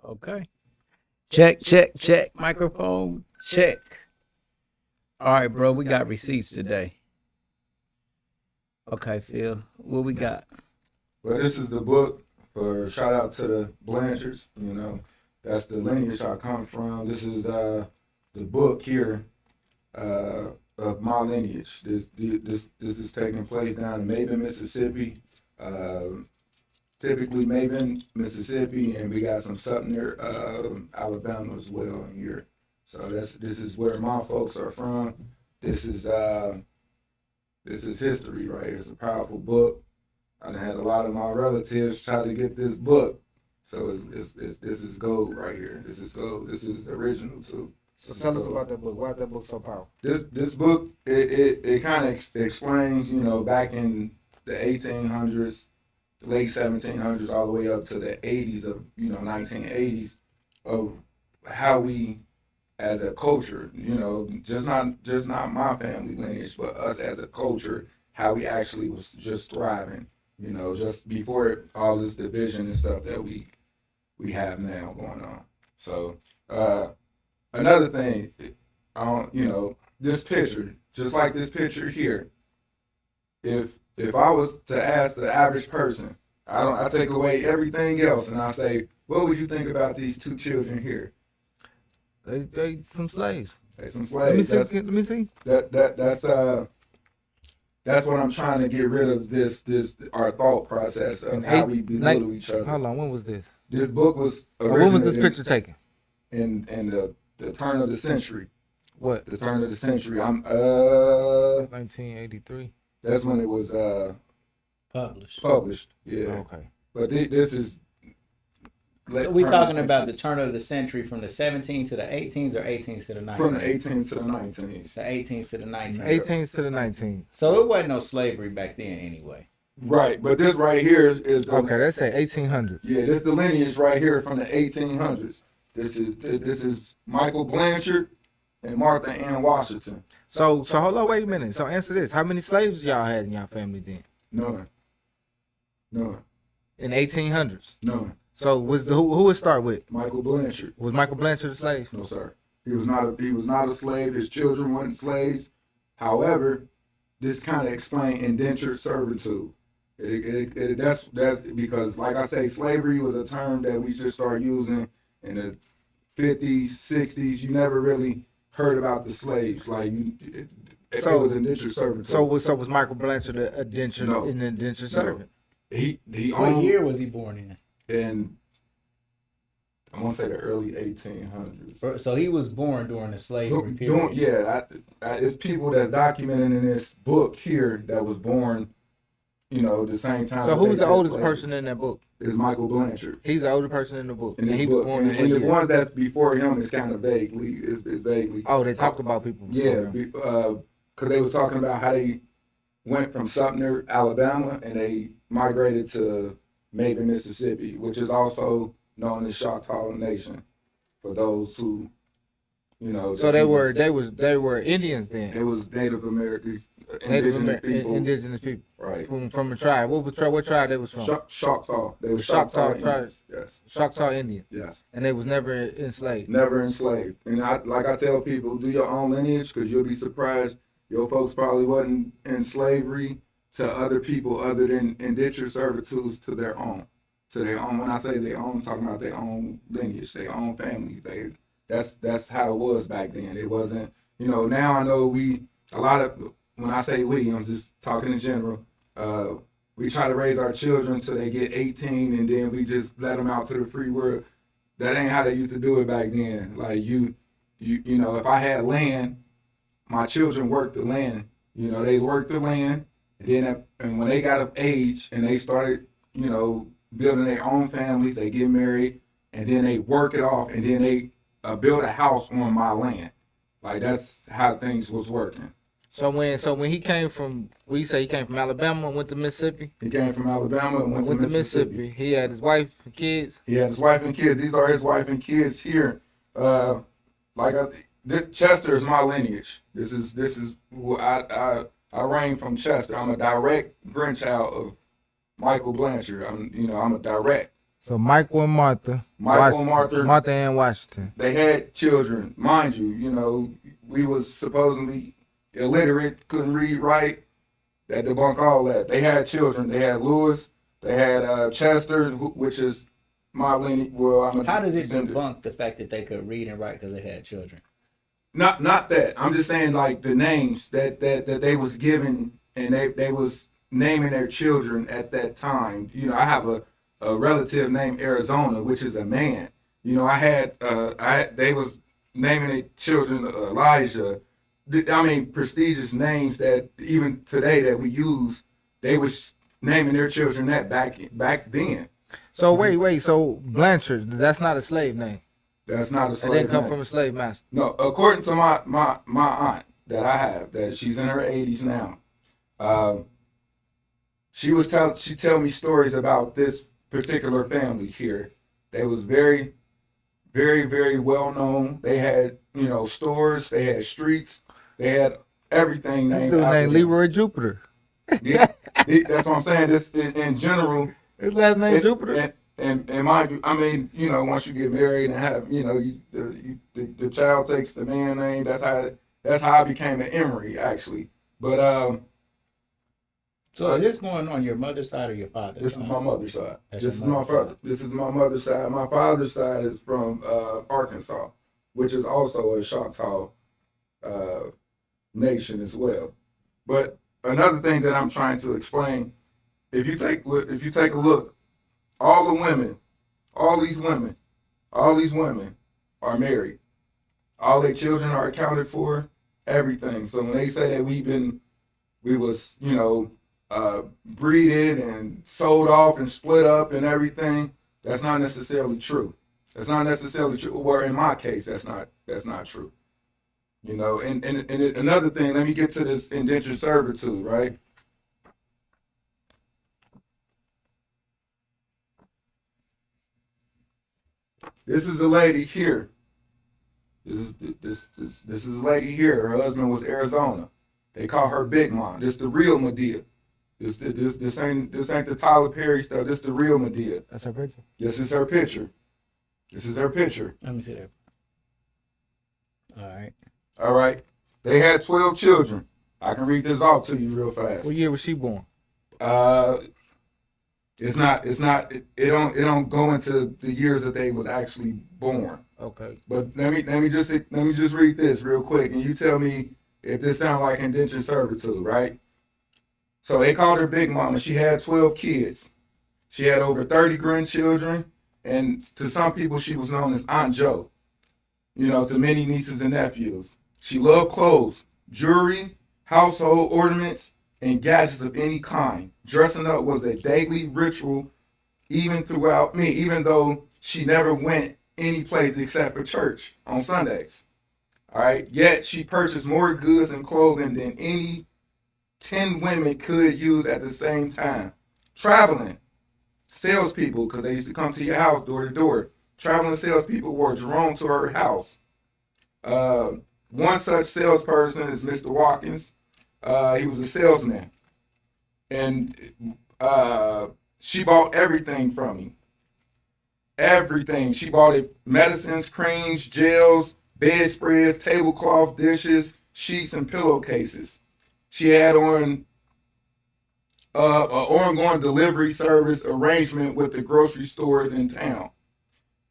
Okay. Check, check, check. Microphone check. All right, bro. We got receipts today. Okay, Phil. What we got? Well, this is the book for shout out to the Blanchards. That's the lineage I come from. This is the book here of my lineage. This is taking place down in Maben, Mississippi. Uh, Typically Maben, Mississippi, and we got some Sumner, Alabama as well in here. So this is where my folks are from. This is history, right? It's a powerful book. I done had a lot of my relatives try to get this book. So this is gold right here. This is gold. This is the original too. So tell us about that book. Why is that book so powerful? This book it kind of explains, back in the 1800s, late 1700s, all the way up to the 80s of 1980s, of how we as a culture, just not my family lineage, but us as a culture, how we actually was just thriving, just before all this division and stuff that we have now going on. So another thing, this picture, just like this picture here, if I was to ask the average person, I take away everything else and I say, what would you think about these two children here? They some slaves. They some slaves. Let me see. That's what I'm trying to get rid of. This our thought process of how we belittle each other. Hold on, when was this? This book was when was this picture taken? In the turn of the century. What? The turn of the century. I'm 1983. That's when it was published. Yeah. Okay. But this is. So we talking about the turn of the century from the 17th to the 18th or 18th to the 19th? From the 18th to the 19th. The 18th to the 19th. 18th to the 19th. So it wasn't no slavery back then anyway. Right, but this right here is okay. Let's say 1800. Yeah, this is the lineage right here from the 1800s. This is Michael Blanchard and Martha Ann Washington. So hold on, wait a minute. So answer this: how many slaves y'all had in y'all family then? None. In 1800s. None. So who would start with? Michael Blanchard. Was Michael Blanchard a slave? No, sir. He was not a slave. His children weren't slaves. However, this kind of explains indentured servitude. That's because, like I say, slavery was a term that we just started using in the 50s, 60s. You never really heard about the slaves. It was indentured servitude. So was Michael Blanchard an indentured servant? He what year was he born in? In, I want to say the early 1800s. So he was born during the slavery period. It's people that's documented in this book here that was born, the same time. So who's the oldest person in that book? Is Michael Blanchard. He's the older person in the book. And he was born in the ones that's before him is kind of vaguely. It's vaguely. Oh, they talked about people. Yeah, because they was talking about how they went from Sumner, Alabama, and they migrated to Maben, Mississippi, which is also known as Choctaw Nation. For those who, So they were Indians then. It was Native Americans, indigenous people. Right. From a tribe. What tribe they was from? Choctaw. They were Choctaw Indians. tribes. Yes. Choctaw Indians. Yes. And they was never enslaved. Never enslaved. And I tell people, do your own lineage, because you'll be surprised. Your folks probably wasn't in slavery to other people other than indentured servitudes to their own. When I say their own, I'm talking about their own lineage, their own family. That's how it was back then. It wasn't, now I know when I say we, I'm just talking in general. We try to raise our children till they get 18 and then we just let them out to the free world. That ain't how they used to do it back then. Like if I had land, my children worked the land. They worked the land. And when they got of age and they started, building their own families, they get married, and then they work it off, and then they build a house on my land. Like that's how things was working. So when he came from, he came from Alabama and went to Mississippi. He came from Alabama and went to Mississippi. He had his wife and kids. He had his wife and kids. These are his wife and kids here. Chester is my lineage. This is who I reign from Chester. I'm a direct grandchild of Michael Blanchard. I'm a direct. So Michael and Martha. Michael and Washington. Martha. Martha and Washington. They had children, mind you. You know, we was supposedly illiterate, couldn't read, write. That debunk all that. They had children. They had Lewis. They had Chester, which is my lineage. Well, I'm a How does it descendant. debunk the fact that they could read and write because they had children? Not that. I'm just saying like the names that they was given, and they was naming their children at that time. You know, I have a relative named Arizona, which is a man. You know, they was naming their children Elijah. I mean, prestigious names that even today that we use, they was naming their children that back then. So wait. So Blanchard, that's not a slave name. That's not a It slave didn't come name. from a slave master. No, according to my aunt that I have, that she's in her 80s now, she tell me stories about this particular family here. They was very, very, very well known. They had, you know, stores, they had streets, they had everything That named dude after named them. Leroy Jupiter. Yeah, that's what I'm saying. This in general. His last name It- Jupiter. and mind you, I mean, you know, once you get married and have, you know, the child takes the man name. That's how I became an Emery actually. But So is this going on your mother's side or your father's this is side? my mother's side. That's This is your my mother's father. side. This is my mother's side. My father's side is from Arkansas, which is also a Choctaw nation as well. But another thing that I'm trying to explain, if you take a look, all these women are married. All their children are accounted for, everything. So when they say that we was, you know, breeded and sold off and split up and everything, that's not necessarily true. That's not necessarily true. Or in my case, that's not true. You know, and another thing, let me get to this indentured servitude, right? This is a lady here. This is a lady here. Her husband was Arizona. They call her Big Mom. This the real Medea. This ain't the Tyler Perry stuff. This the real Medea. That's her picture. This is her picture. This is her picture. Let me see that. All right. All right. They had 12 children. I can read this off to you real fast. What year was she born? It don't go into the years that they was actually born. Okay. But let me just read this real quick, and you tell me if this sounds like indentured servitude, right? So they called her Big Mama. She had 12 kids. She had over 30 grandchildren, and to some people she was known as Aunt Joe. You know, to many nieces and nephews. She loved clothes, jewelry, household ornaments, and gadgets of any kind. Dressing up was a daily ritual, even though she never went any place except for church on Sundays. All right. Yet she purchased more goods and clothing than any 10 women could use at the same time. Traveling salespeople, because they used to come to your house door to door. Traveling salespeople were drawn to her house. One such salesperson is Mr. Watkins. He was a salesman, and she bought everything from him. Everything. She bought it: medicines, creams, gels, bedspreads, tablecloth, dishes, sheets, and pillowcases. She had on an ongoing delivery service arrangement with the grocery stores in town.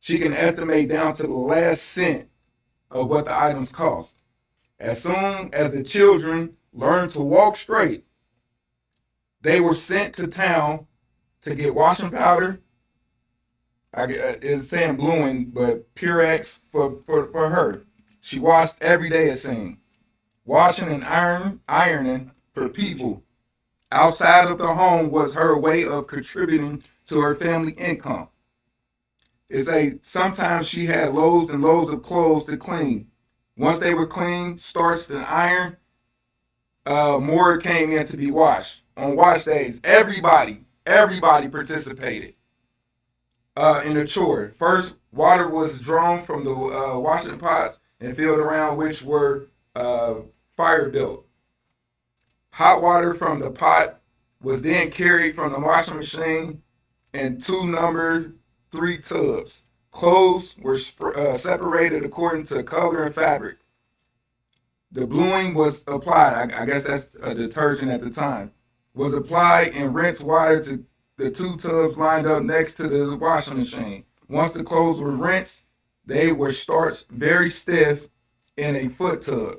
She can estimate down to the last cent of what the items cost. As soon as the children learned to walk straight, they were sent to town to get washing powder. It's saying Bluing, but Purex for her. She washed every day, it seemed. Washing and ironing for people outside of the home was her way of contributing to her family income. Sometimes she had loads and loads of clothes to clean. Once they were clean, starched, and ironed, more came in to be washed. On wash days, everybody participated in the chore. First, water was drawn from the washing pots and filled around, which were fire built. Hot water from the pot was then carried from the washing machine and two numbered 3 tubs. Clothes were separated according to color and fabric. The bluing was applied. I guess that's a detergent at the time. Was applied and rinsed water to the 2 tubs lined up next to the washing machine. Once the clothes were rinsed, they were starched very stiff in a foot tub.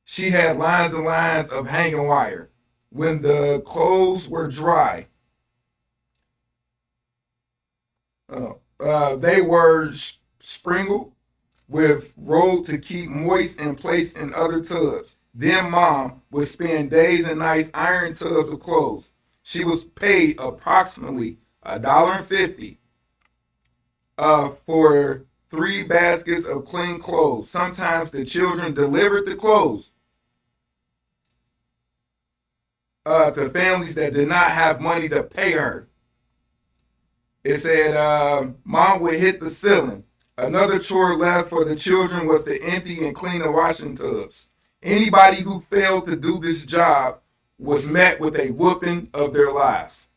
She had lines and lines of hanging wire. When the clothes were dry, they were sprinkled with rolled to keep moist and placed in other tubs. Then mom would spend days and nights ironing tubs of clothes. She was paid approximately $1.50 for 3 baskets of clean clothes. Sometimes the children delivered the clothes to families that did not have money to pay her. It said mom would hit the ceiling. Another chore left for the children was to empty and clean the washing tubs. Anybody who failed to do this job was met with a whooping of their lives.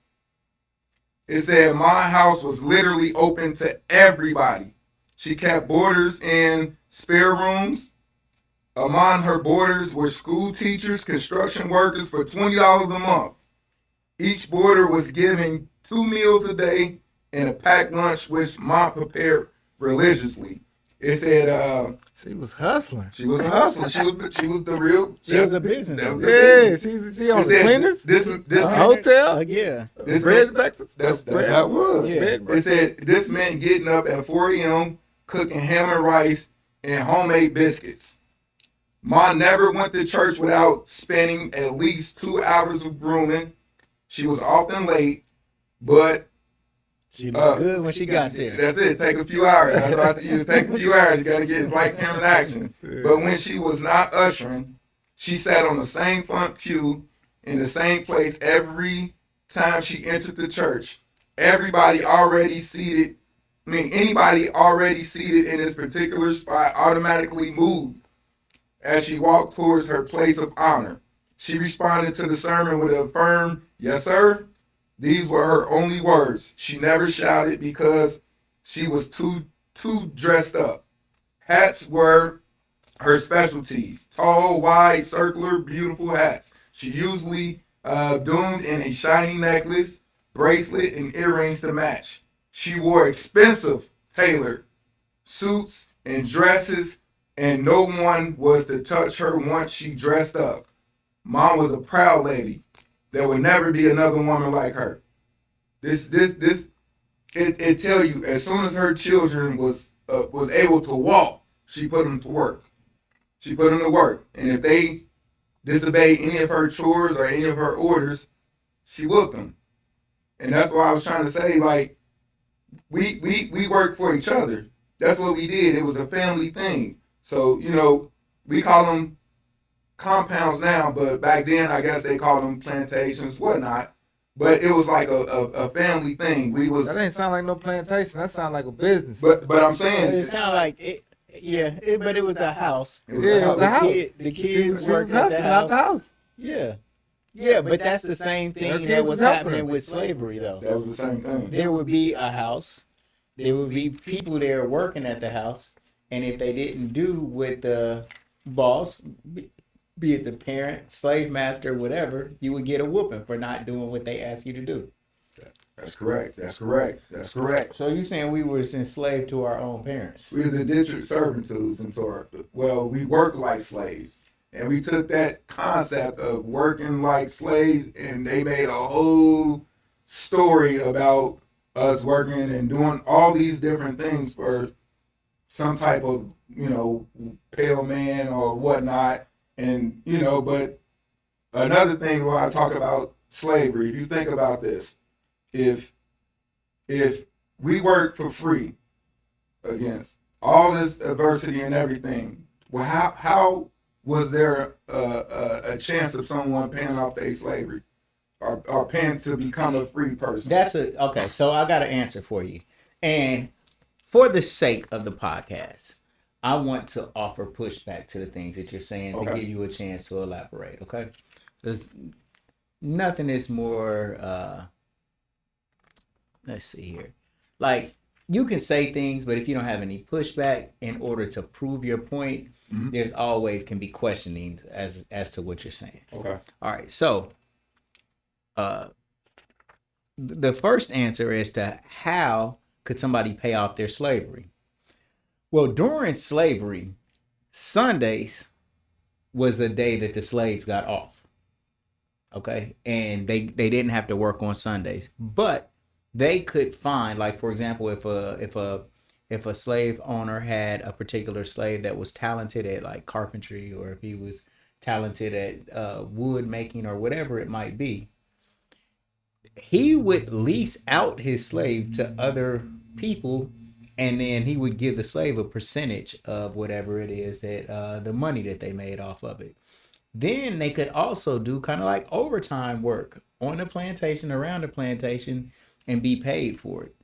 It said my house was literally open to everybody. She kept boarders in spare rooms. Among her boarders were school teachers, construction workers for $20 a month. Each boarder was given 2 meals a day and a packed lunch, which mom prepared religiously. It said She was hustling. she was hustling. She was the real. She was a business that was owner. the Yeah, business. she on It the said cleaners. This Hotel. Yeah. this Bread man, breakfast. that's how it was. Yeah. It said this meant getting up at 4 a.m., cooking ham and rice and homemade biscuits. Mom never went to church without spending at least 2 hours of grooming. She was often late, but She looked good when she got there. that's it. Take a few hours. I was about to use take a few hours. You gotta get it's like camera action. But when she was not ushering, she sat on the same front pew in the same place every time she entered the church. Anybody already seated in this particular spot automatically moved as she walked towards her place of honor. She responded to the sermon with a firm, "Yes, sir." These were her only words. She never shouted because she was too dressed up. Hats were her specialties. Tall, wide, circular, beautiful hats. She usually adorned in a shiny necklace, bracelet, and earrings to match. She wore expensive tailored suits and dresses, and no one was to touch her once she dressed up. Mom was a proud lady. There would never be another woman like her. It tell you as soon as her children was able to walk, she put them to work. She put them to work, and if they disobeyed any of her chores or any of her orders, she whooped them. And that's why I was trying to say, like, we work for each other. That's what we did. It was a family thing. So we call them compounds now, but back then I guess they called them plantations, whatnot. But it was like a family thing. That ain't sound like no plantation. That sound like a business. But I'm saying It sounded like it. Yeah, but it was a house. it was Yeah, a it was a house. house. The kids She was worked at the hustling out the house. house. Yeah. Yeah, but that's the same Her thing kids that was was helping happening her. with slavery, though. That was the same thing. There would be a house. There would be people there working at the house, and if they didn't do what the boss, be it the parent, slave master, whatever, you would get a whooping for not doing what they asked you to do. That's correct. That's correct. That's correct. So you saying we were enslaved to our own parents? We was indentured servitudes into our, well, we worked like slaves. And we took that concept of working like slaves and they made a whole story about us working and doing all these different things for some type of, pale man or whatnot. And, but another thing when I talk about slavery, if you think about this, if we work for free against all this adversity and everything, well, how was there a chance of someone paying off their slavery or paying to become a free person? Okay. So I got an answer for you, and for the sake of the podcast, I want to offer pushback to the things that you're saying to Okay. give you a chance to elaborate. Okay, there's nothing is more. Let's see here. like you can say things, but if you don't have any pushback in order to prove your point, there's always can be questioning as to what you're saying. Okay. All right, so uh, the first answer is to how could somebody pay off their slavery? Well, during slavery, Sundays was the day that the slaves got off. Okay, and they didn't have to work on Sundays, but they could find, like, for example, if a slave owner had a particular slave that was talented at like carpentry, or if he was talented at wood making or whatever it might be, he would lease out his slave to other people, and then he would give the slave a percentage of whatever it is that the money that they made off of it. Then they could also do kind of like overtime work on the plantation, around the plantation, and be paid for it.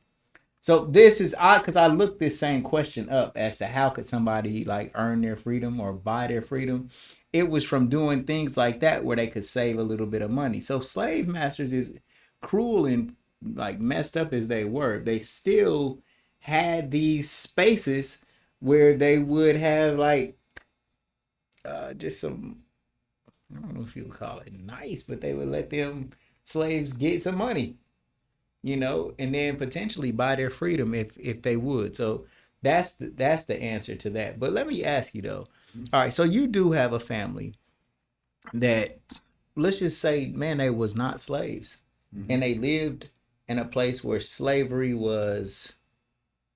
So this is odd because I looked this same question up as to how could somebody like earn their freedom or buy their freedom. It was from doing things like that where they could save a little bit of money. So slave masters, is cruel and like messed up as they were, they still had these spaces where they would have like just some, I don't know if you would call it nice, but they would let them slaves get some money, and then potentially buy their freedom if they would. So that's the answer to that. But let me ask you though. All right, so you do have a family that, let's just say, man, they was not slaves, and they lived in a place where slavery was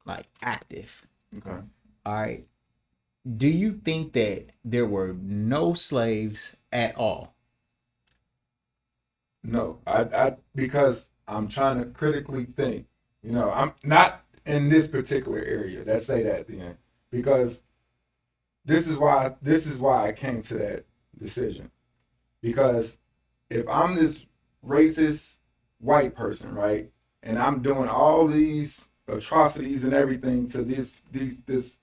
like active. Okay. All right. Do you think that there were no slaves at all? No, I because I'm trying to critically think. I'm not in this particular area. Let's say that then, because this is why I came to that decision. Because if I'm this racist white person, right, and I'm doing all these atrocities and everything to this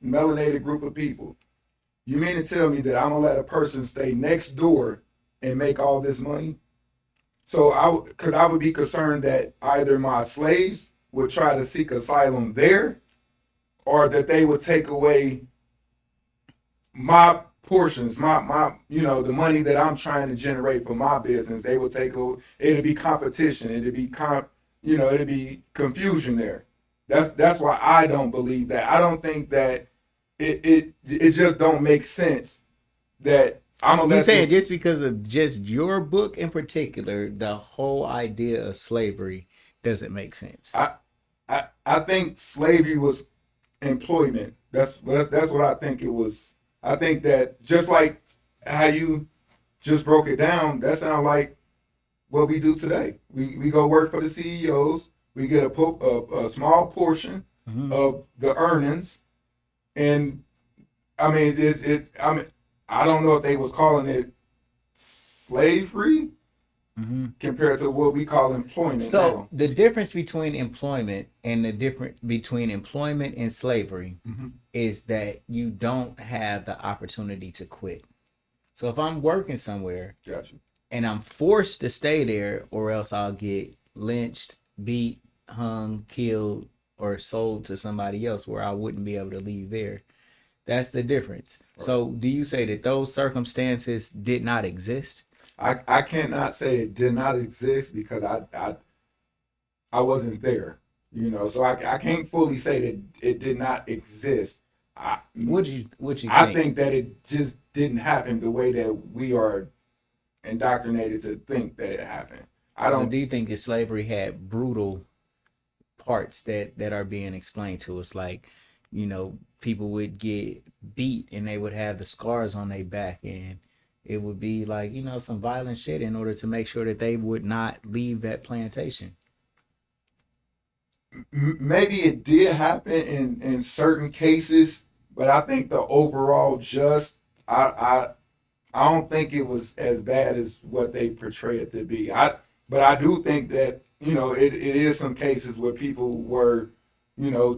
melanated group of people, you mean to tell me that I'm gonna let a person stay next door and make all this money? So because I would be concerned that either my slaves would try to seek asylum there, or that they would take away my portions, my the money that I'm trying to generate for my business. They would take over. It'd be competition. It'd be it'd be confusion there. That's why I don't believe that. I don't think that it just don't make sense that I'm gonna You let saying this. just because of just your book in particular, the whole idea of slavery doesn't make sense? I think slavery was employment. That's what I think it was. I think that just like how you just broke it down, that sounds like what we do today. We go work for the CEOs. We get a small portion of the earnings, and I mean I don't know if they was calling it slavery compared to what we call employment. So now. the difference between employment and the difference between employment and slavery is that you don't have the opportunity to quit. So if I'm working somewhere Gotcha. and I'm forced to stay there, or else I'll get lynched, beat, hung, killed, or sold to somebody else where I wouldn't be able to leave there. That's the difference. Right. So do you say that those circumstances did not exist? I cannot say it did not exist because I wasn't there, so I can't fully say that it did not exist. What you I think that it just didn't happen the way that we are indoctrinated to think that it happened. So do you think that slavery had brutal parts that are being explained to us, like, people would get beat and they would have the scars on their back, and it would be like, some violent shit in order to make sure that they would not leave that plantation? Maybe it did happen in certain cases, but I think the overall I don't think it was as bad as what they portray it to be. But I do think that it is some cases where people were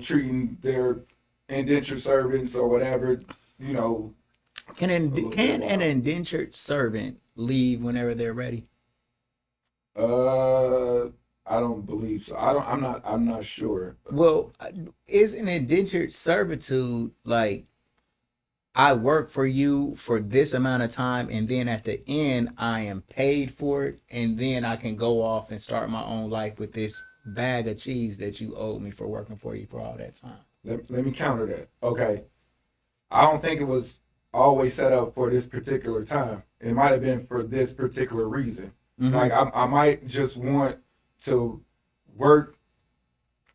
treating their indentured servants or whatever. Can an indentured servant leave whenever they're ready? I don't believe so. I'm not sure. Well, isn't indentured servitude like I work for you for this amount of time, and then at the end I am paid for it, and then I can go off and start my own life with this bag of cheese that you owed me for working for you for all that time? Let me counter that. Okay. I don't think it was always set up for this particular time. It might have been for this particular reason. Mhm. Like I might just want to work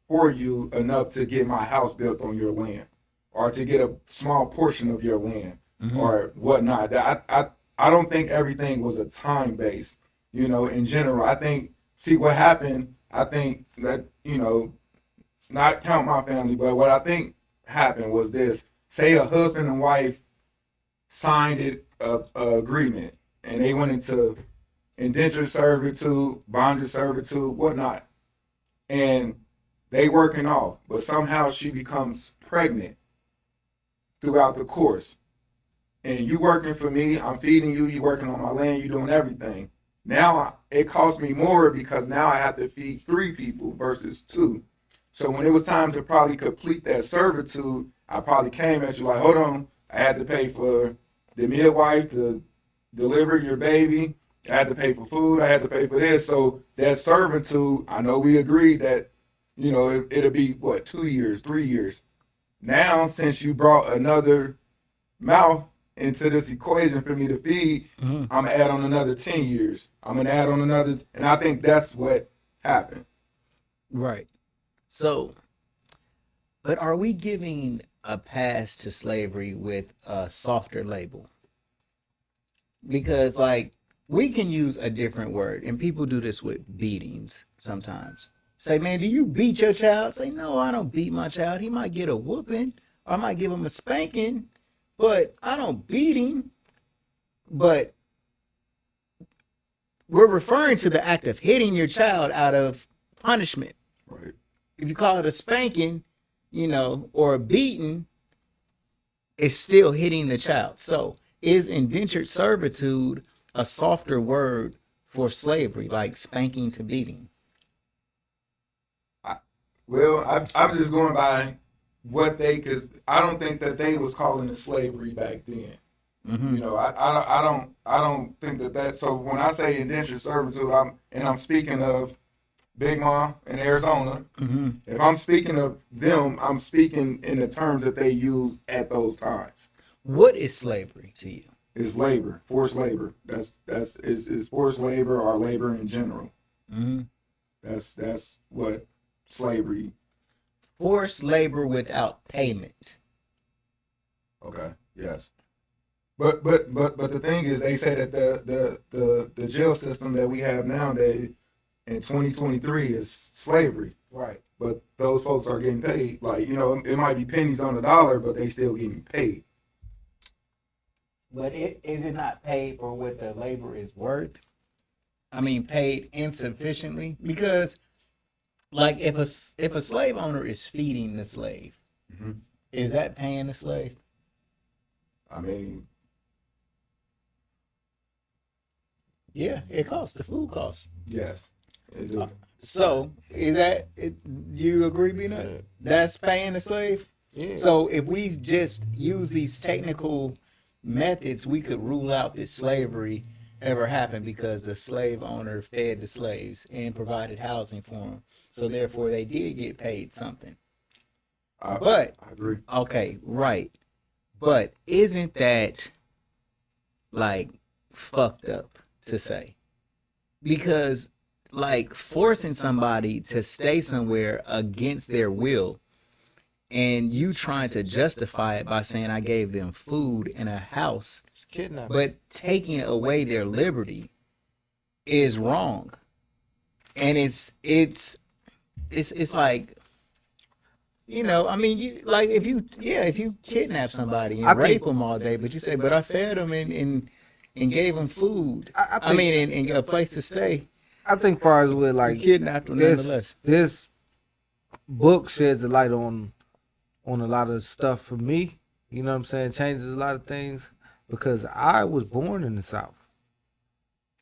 for you enough to get my house built on your land, or to get a small portion of your land, or whatnot. I don't think everything was a time based. In general, I think see what happened. I think that not count my family, but what I think happened was this: say a husband and wife signed a agreement, and they went into indentured servitude, bonded servitude, whatnot, and they working off, but somehow she becomes pregnant throughout the course. And you working for me, I'm feeding you, you working on my land, you doing everything. Now it costs me more because now I have to feed 3 people versus 2. So when it was time to probably complete that servitude, I probably came at you like, hold on, I had to pay for the midwife to deliver your baby. I had to pay for food. I had to pay for this. So that servitude, I know we agreed that, it'll be what, 2 years, 3 years. Now, since you brought another mouth into this equation for me to feed, I'm gonna add on another 10 years. I'm gonna add on another, and I think that's what happened. Right. So, but are we giving a pass to slavery with a softer label? Because, like, we can use a different word, and people do this with beatings sometimes. Say, man, do you beat your child? Say, no, I don't beat my child. He might get a whooping, or I might give him a spanking, but I don't beat him. But we're referring to the act of hitting your child out of punishment. Right. If you call it a spanking, or a beating, it's still hitting the child. So is indentured servitude a softer word for slavery, like spanking to beating? Well, I'm just going by because I don't think that they was calling it slavery back then. I don't think that. So when I say indentured servitude, I'm speaking of Big Mom in Arizona. If I'm speaking of them, I'm speaking in the terms that they used at those times. What is slavery to you? It's labor, forced labor. Is forced labor or labor in general. That's what slavery. Forced labor without payment. Okay. Yes. But the thing is, they say that the jail system that we have nowadays in 2023 is slavery. Right. But those folks are getting paid. Like, it might be pennies on the dollar, but they still getting paid. But is it not paid for what the labor is worth? I mean, paid insufficiently? Because, like, if a slave owner is feeding the slave, is that paying the slave? I mean, yeah, it costs. The food costs. yes, it do. So is that it? You agree, Bina? That's paying the slave. Yeah. So if we just use these technical methods, we could rule out that slavery ever happened because the slave owner fed the slaves and provided housing for them. So therefore, they did get paid something. But I agree. okay, right. But isn't that like fucked up to say? Because like forcing somebody to stay somewhere against their will and you trying to justify it by saying I gave them food and a house, Kidnapping. but taking away their liberty is wrong. And it's like, I mean, you like if you kidnap somebody and rape them all day, but you say, but I fed them and gave them food. I mean, and a place to stay. I think far as with You like kidnapped them nonetheless. this book sheds a light on a lot of stuff for me. You know what I'm saying? Changes a lot of things because I was born in the South.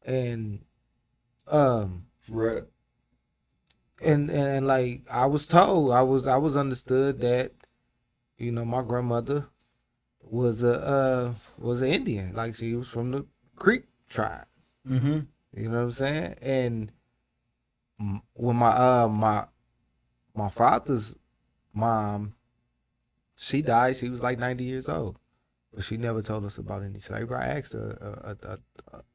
And Right. and like I was told, I was understood that, you know, my grandmother was an Indian, like she was from the Creek tribe. Mm-hmm. You know what I'm saying? And when my father's mom, she died, she was like 90 years old, but she never told us about any slavery. I asked her,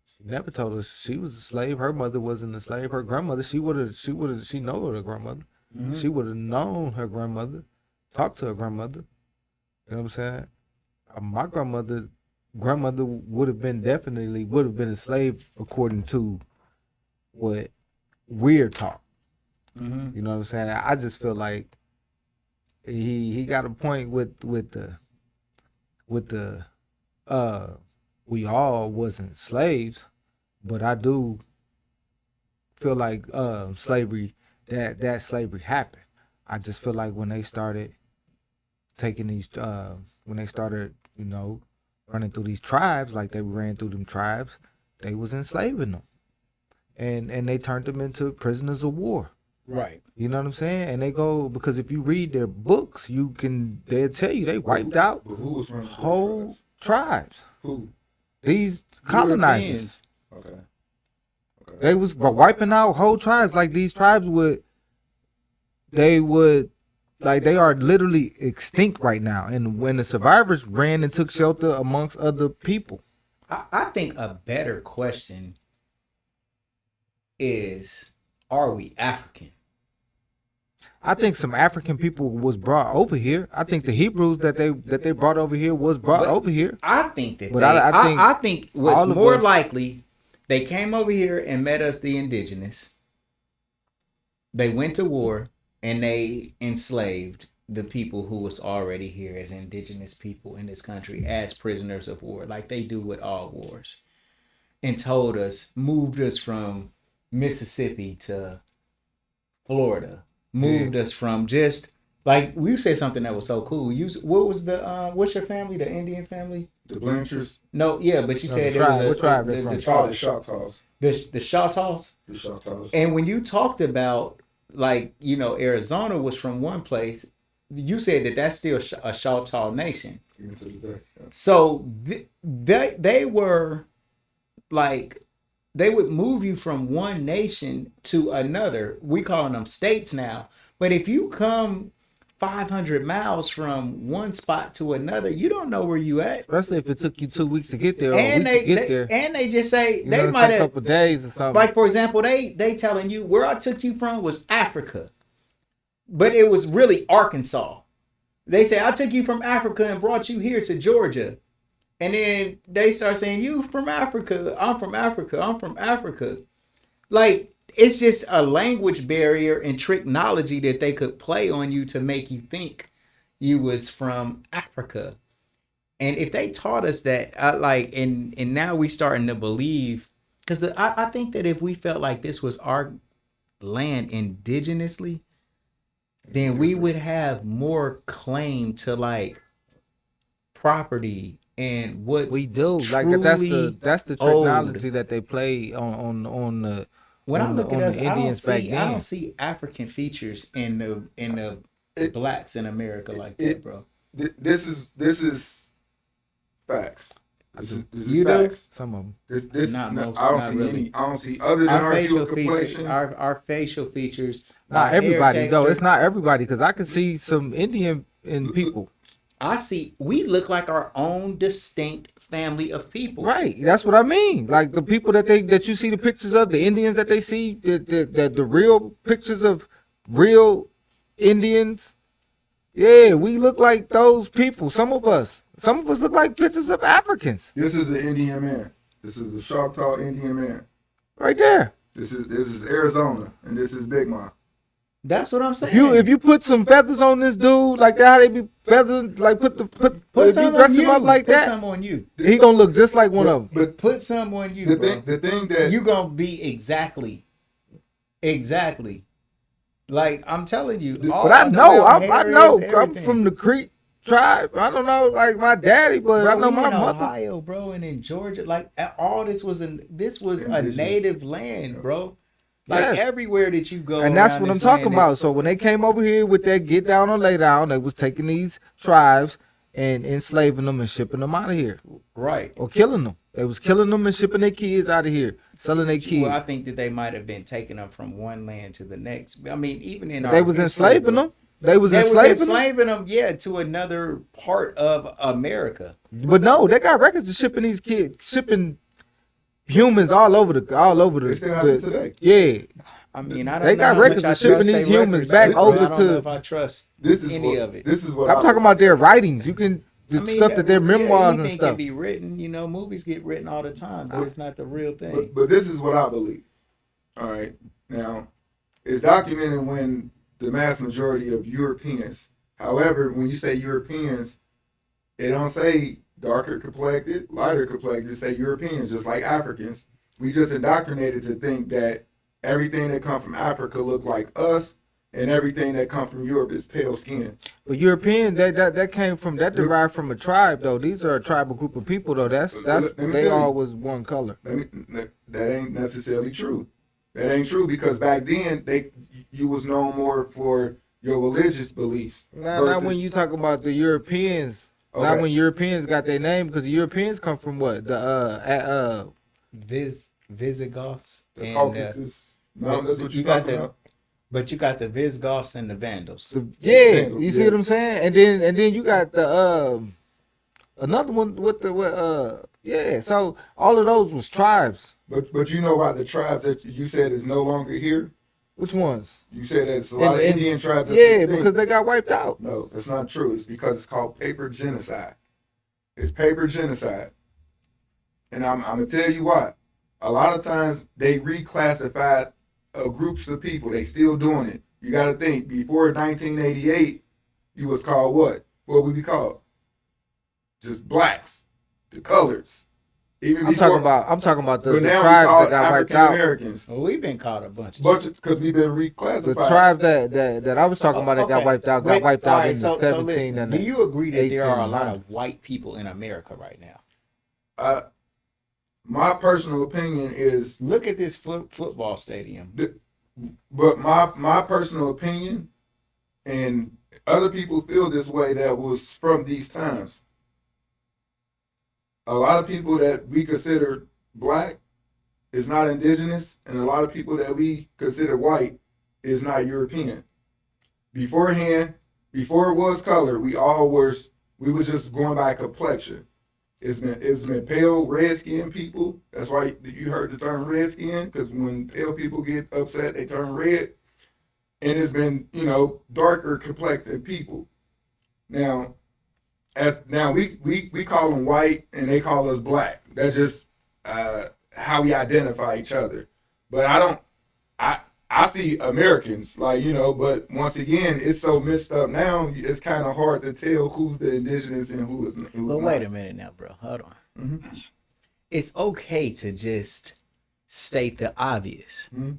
she never told us she was a slave. Her mother wasn't a slave. Her grandmother, she know her grandmother. Mm-hmm. She would have known her grandmother, talked to her grandmother. You know what I'm saying? My grandmother would have been a slave according to what we're taught. Mm-hmm. You know what I'm saying? I just feel like he got a point with the we all wasn't slaves, but I do feel like slavery that slavery happened. I just feel like when they started taking these when they started, you know, running through these tribes like they ran through them tribes, they was enslaving them. And they turned them into prisoners of war. Right. You know what I'm saying? And they go, because if you read their books, they'll tell you they wiped out But who was running through the whole tribes. Who? These colonizers. Europeans. Okay. They was wiping out whole tribes. Like these tribes they are literally extinct right now. And when the survivors ran and took shelter amongst other people. I think a better question is, are we African? I think some African people was brought over here. I think the Hebrews that they brought over here was brought over here. I think that But I think what's all of more us- likely, they came over here and met us, the indigenous. They went to war and they enslaved the people who was already here as indigenous people in this country as prisoners of war, like they do with all wars, and moved us from Mississippi to Florida, moved us from just like you said something that was so cool. What was what's your family? The Indian family? The Blanchers. No, yeah, but you No, said the there tribe. was What tribe the, they the, from? the, Oh, the tribe- Choctaws. the Choctaws. The Choctaws. And when you talked about, like, you know, Arizona was from one place, you said that that's still a Choctaw nation. Even to this day. Yeah. So they were like, they would move you from one nation to another. We calling them states now. But if you come 500 miles from one spot to another, you don't know where you at. Especially if it took you 2 weeks to get there or a And week to get there. they just say You they know, it's might like a have, couple days or something. like, for example, they telling you where I took you from was Africa, but it was really Arkansas. They say I took you from Africa and brought you here to Georgia, and then they start saying you from Africa. I'm from Africa. I'm from Africa. Like, it's just a language barrier and technology that they could play on you to make you think you was from Africa. And if they taught us that, and now we starting to believe, because I think that if we felt like this was our land indigenously, then we would have more claim to like property and what we do. Like that's the technology that they play on the when I look at us, Indians back I then. don't see African features in the blacks in America like that, bro. This is facts. This is You do? facts. Some of them. This Not no, most, I don't not see really. any. I don't see other than Our our facial hue features, complexion. our facial features. Not our hair everybody though. texture. It's not everybody because I can see some Indian in people. I see. We look like our own distinct family of people. Right. That's what I mean. Like the people that you see the pictures of, the Indians that they see, the real pictures of real Indians. Yeah, we look like those people. Some of us look like pictures of Africans. This is an Indian man. This is a Choctaw Indian man. Right there. This is Arizona, and this is Big Mom. That's what I'm saying. If you put some feathers on this dude like that, how they be feathered, like put if you some dress on him you. up like Put that, some on you. he gonna look just like one of them. But Put some on you, the bro. thing that You gonna be exactly. Like I'm telling you. But I know, I'm from the Creek tribe. I don't know, like my daddy, but I know we my in mother. Ohio, bro, and in Georgia, like all this was a Indigenous. native land, bro. Like Yes. everywhere that you go, And that's around what I'm this talking land, about. So when they came over here with that get down or lay down, they was taking these tribes and enslaving them and shipping them out of here right? or killing them. They was killing them and shipping their kids out of here, selling their kids. Well, I think that they might have been taking them from one land to the next. I mean, even in They our was history enslaving book, them. They was They was enslaving them. enslaving them, yeah, to another part of America. But no, they got records of shipping these kids, shipping humans all over the. They still have it today. Yeah, I mean, I don't They know got how records much of I shipping trust these they humans records, back but over I don't to- know if I trust This is any what, of it. This is what I'm talking about their writings. You can the I mean, stuff that their memoirs and anything stuff. can be written. You know, movies get written all the time, but it's not the real thing. But this is what I believe. All right. Now, it's documented when the mass majority of Europeans. However, when you say Europeans, it don't say darker complected, lighter complected. It say Europeans, just like Africans. We just indoctrinated to think that everything that come from Africa look like us, and everything that come from Europe is pale skin. But European, that came from that derived from a tribe though. These are a tribal group of people though. That's Let me they tell you. all was one color. That ain't necessarily true. That ain't true because back then you was known more for your religious beliefs. Not versus- when you talk about the Europeans. Not Okay. when Europeans got their name because the Europeans come from what the Visigoths the and Caucasus. No, that's what you you're got talking the- about. but you got the Visigoths and the Vandals. yeah. You see Yeah. what I'm saying? And then you got the another one with the yeah. So all of those was tribes. But you know about the tribes that you said is no longer here. Which ones? You said there's a lot of And- Indian tribes. That's Yeah, extinct. because they got wiped out. No, that's not true. It's because it's called paper genocide. It's paper genocide. And I'm gonna tell you why. A lot of times they reclassified groups of people. They still doing it. You got to think before 1988, you was called what? What would we be called? Just blacks, the colors. Even I'm before, talking about the but now we tribes call that got wiped African out. Americans. Well, we've been caught a bunch. Because we've been reclassified. The tribe that I was talking about that got Okay. wiped out Wait, got wiped all out right, in the so 17 listen, and do the you agree that there are a lot 1800s. of white people in America right now? My personal opinion is, Look at this football stadium. but my personal opinion, and other people feel this way that was from these times. A lot of people that we consider black is not indigenous, and a lot of people that we consider white is not European. Beforehand, before it was color, we was just going by complexion. It's been pale, red skinned people. That's why you heard the term red skin, because when pale people get upset, they turn red. And it's been, darker complected people. Now, we call them white and they call us black. That's just how we identify each other. But I see Americans, but once again, it's so messed up now, it's kind of hard to tell who's the indigenous and who's But not. wait a minute now, bro. Hold on. Mhm. It's okay to just state the obvious. Mhm.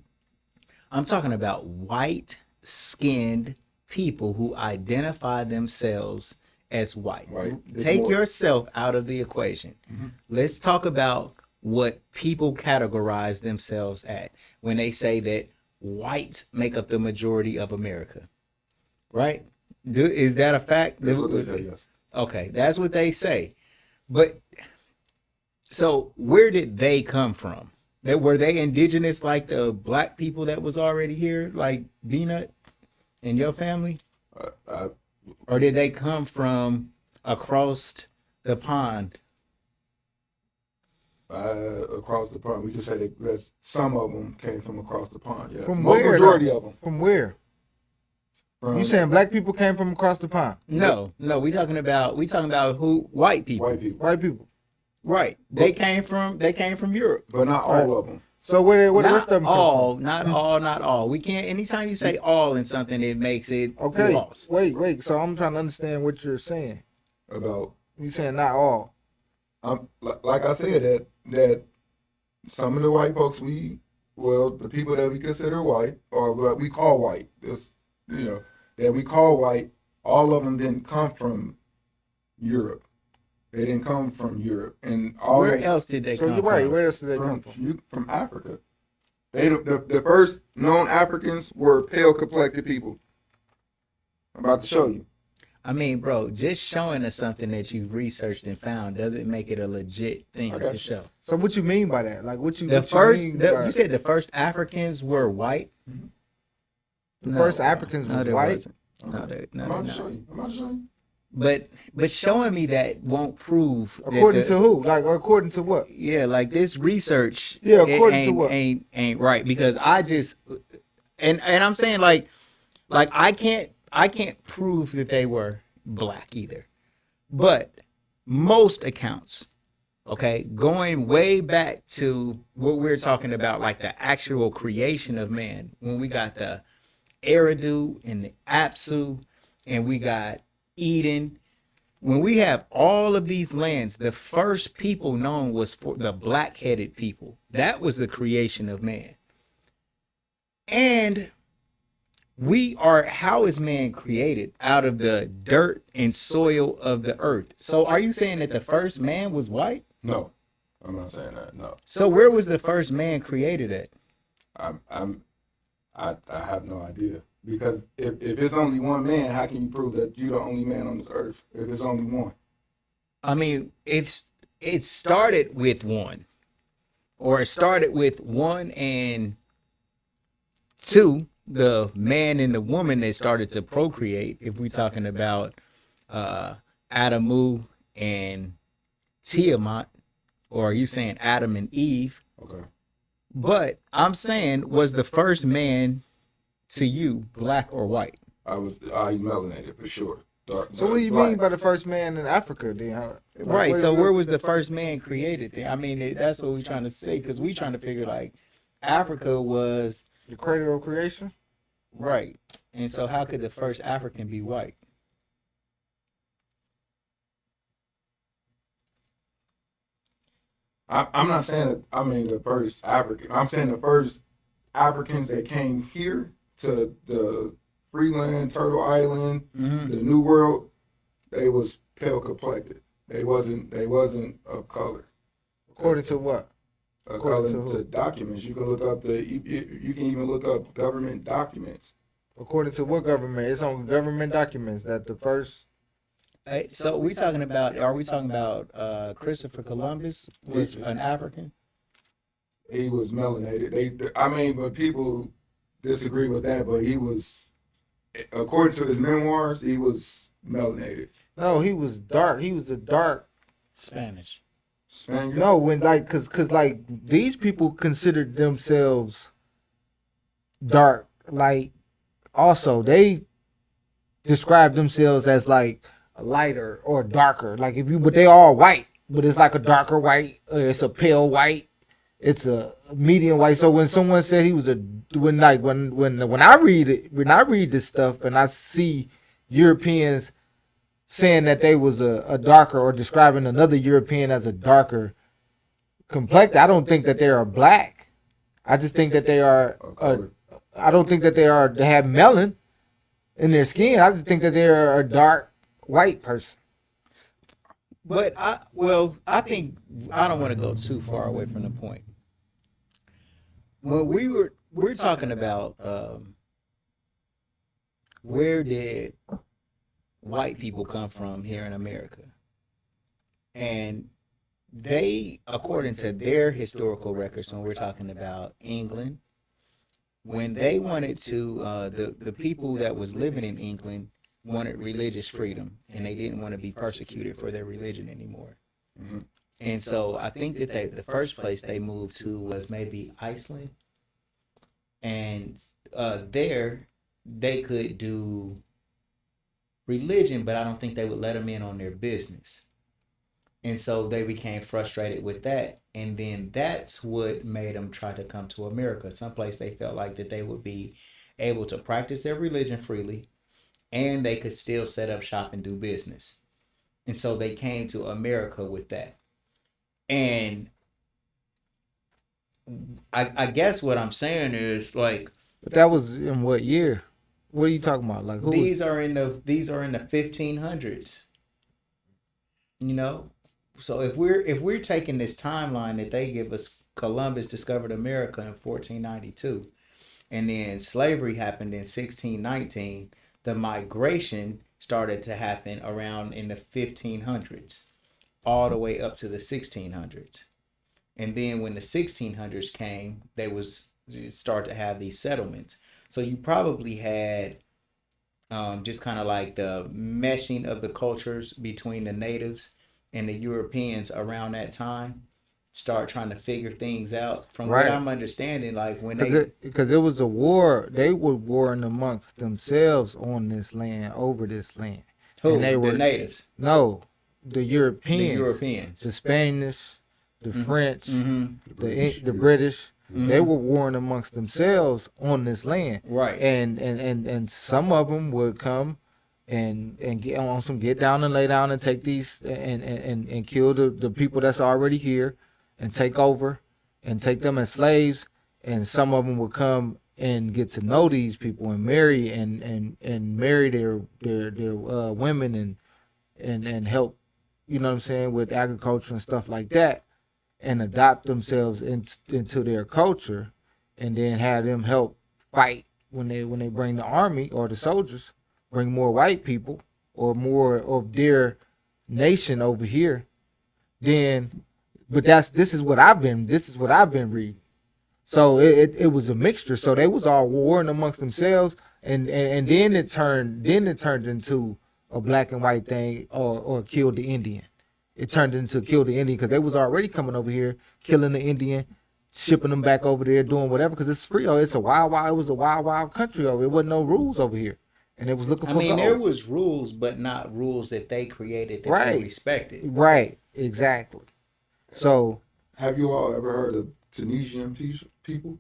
I'm talking about white-skinned people who identify themselves as white. Right. It's Take more- yourself out of the equation. Let's talk about what people categorize themselves at when they say that whites make up the majority of America. Right? Is that a fact? That's what they say, yes. Okay, that's what they say. But so where did they come from? Were they indigenous like the black people that was already here, like Beanut and your family? Or did they come from across the pond? Across the pond, we can say that some of them came from across the pond. Yes. From where? Majority though? of them. From where? From You saying black people came from across the pond? No, we talking about who? White people. white people, White people. Right. They came from Europe. but not all of them. So where the rest of them Not come all, not all. We can't. Anytime you say all in something, it makes it from? Okay. false. Wait. So I'm trying to understand what you're saying. About You saying not all? like I said that some of the white folks the people that we consider white or what we call white, that we call white, all of them didn't come from Europe. They didn't come from Europe, and all Where of- else did they So come you're right. from? Where else did they come from? from Africa. The first known Africans were pale complected people. I'm about to show you. I mean, bro, just showing us something that you've researched and found doesn't make it a legit thing Okay. to show. So what you mean by that? Like what you The what first, you, mean by, you said the first Africans were white. the first Africans was there white. wasn't. No, I'm about to show you. I'm about to show you. But showing me that won't prove. that According the- to who? Like according to what? Yeah, like this research. Yeah, it according to ain't, what? ain't right because I just and I'm saying like I can't prove that they were black either, but most accounts, okay, going way back to what we're talking about, like the actual creation of man, when we got the Eridu and the Apsu, and we got Eden. When we have all of these lands, the first people known was for the black-headed people. That was the creation of man. And how is man created? Out of the dirt and soil of the earth. So are you saying that the first man was white? No, I'm not saying that. No, So where was the first man created at? I have no idea. Because if it's only one man, how can you prove that you're the only man on this earth? If it's only one. I mean, it started with one. Or it started with one and two, the man and the woman that started to procreate, if we're talking about Adamu and Tiamat, or are you saying Adam and Eve? Okay. But I'm saying, was the first man to you black or white? He's melanated for sure. Dark. So what do you black. mean by the first man in Africa? Then Like, Right. what- So where was the first man created then? I mean, that's what we're trying to say, because we're trying to figure like Africa was the cradle of creation? right. And so how could the first African be white? I'm not saying that. I mean the first African. I'm saying the first Africans that came here to the Freeland, Turtle Island, the New World. They was pale complected. They wasn't of color. According to what? According According to to who? documents, you can look up you can even look up government documents. According to what government? It's on government documents that the first. So we talking about? Are we talking about Christopher Columbus was an African? He was melanated. I mean, but people disagree with that. But he was, according to his memoirs, he was melanated. No, he was dark. He was a dark. Spanish. Spaniard. No, when like, cause like these people considered themselves dark. Like, also they describe themselves as like a lighter or darker. Like if you, but they all white, but it's like a darker white. It's a pale white. It's a medium white. So when someone said he was when I read it, when I read this stuff and I see Europeans saying that they was a darker or describing another European as a darker complexion, I don't think that they are black. I just think that they are. I don't think that they have melon in their skin. I just think that they are a dark white person. But I think I don't want to go too far away from the point. When we're talking about where did white people come from here in America, and they, according to their historical records, when we're talking about England, when they wanted to, the people that was living in England wanted religious freedom, and they didn't want to be persecuted for their religion anymore. Mm-hmm. And so I think that the first place they moved to was maybe Iceland, and there they could do religion, but I don't think they would let them in on their business. And so they became frustrated with that. And then that's what made them try to come to America, someplace they felt like that they would be able to practice their religion freely and they could still set up shop and do business. And so they came to America with that. And I guess what I'm saying is like, But that was in what year? What are you talking about? Like who? these are in the 1500s. You know, so if we're taking this timeline that they give us Columbus discovered America in 1492. And then slavery happened in 1619. The migration started to happen around in the 1500s, all the way up to the 1600s. And then when the 1600s came, they was start to have these settlements. So you probably had just kind of like the meshing of the cultures between the natives and the Europeans around that time. Start trying to figure things out. From Right. what I'm understanding, like when they Because it was a war. They were warring amongst themselves on this land, over this land. who and they the were- natives, No, the the Europeans, Europeans. the Spanish, the French, Mm-hmm. the British. They were warring amongst themselves on this land. Right. And some of them would come and get on some get down and lay down and take these and kill the people that's already here and take over and take them as slaves. And some of them would come and get to know these people and marry and marry their women and help, you know what I'm saying, with agriculture and stuff like that, and adopt themselves into their culture, and then have them help fight when they bring the army or the soldiers, bring more white people or more of their nation over here. Then, but this is what I've been reading. So it was a mixture. So they was all warring amongst themselves, and then it turned into a black and white thing, or kill the Indian. It turned into kill the Indian because they was already coming over here, killing the Indian, shipping them back over there, doing whatever because it's free. It's a wild. It was a wild country over. It wasn't no rules over here, and it was looking for I mean, gold. there was rules, but not rules that they created that Right. they respected. Right, exactly. So Have you all ever heard of Tunisian people?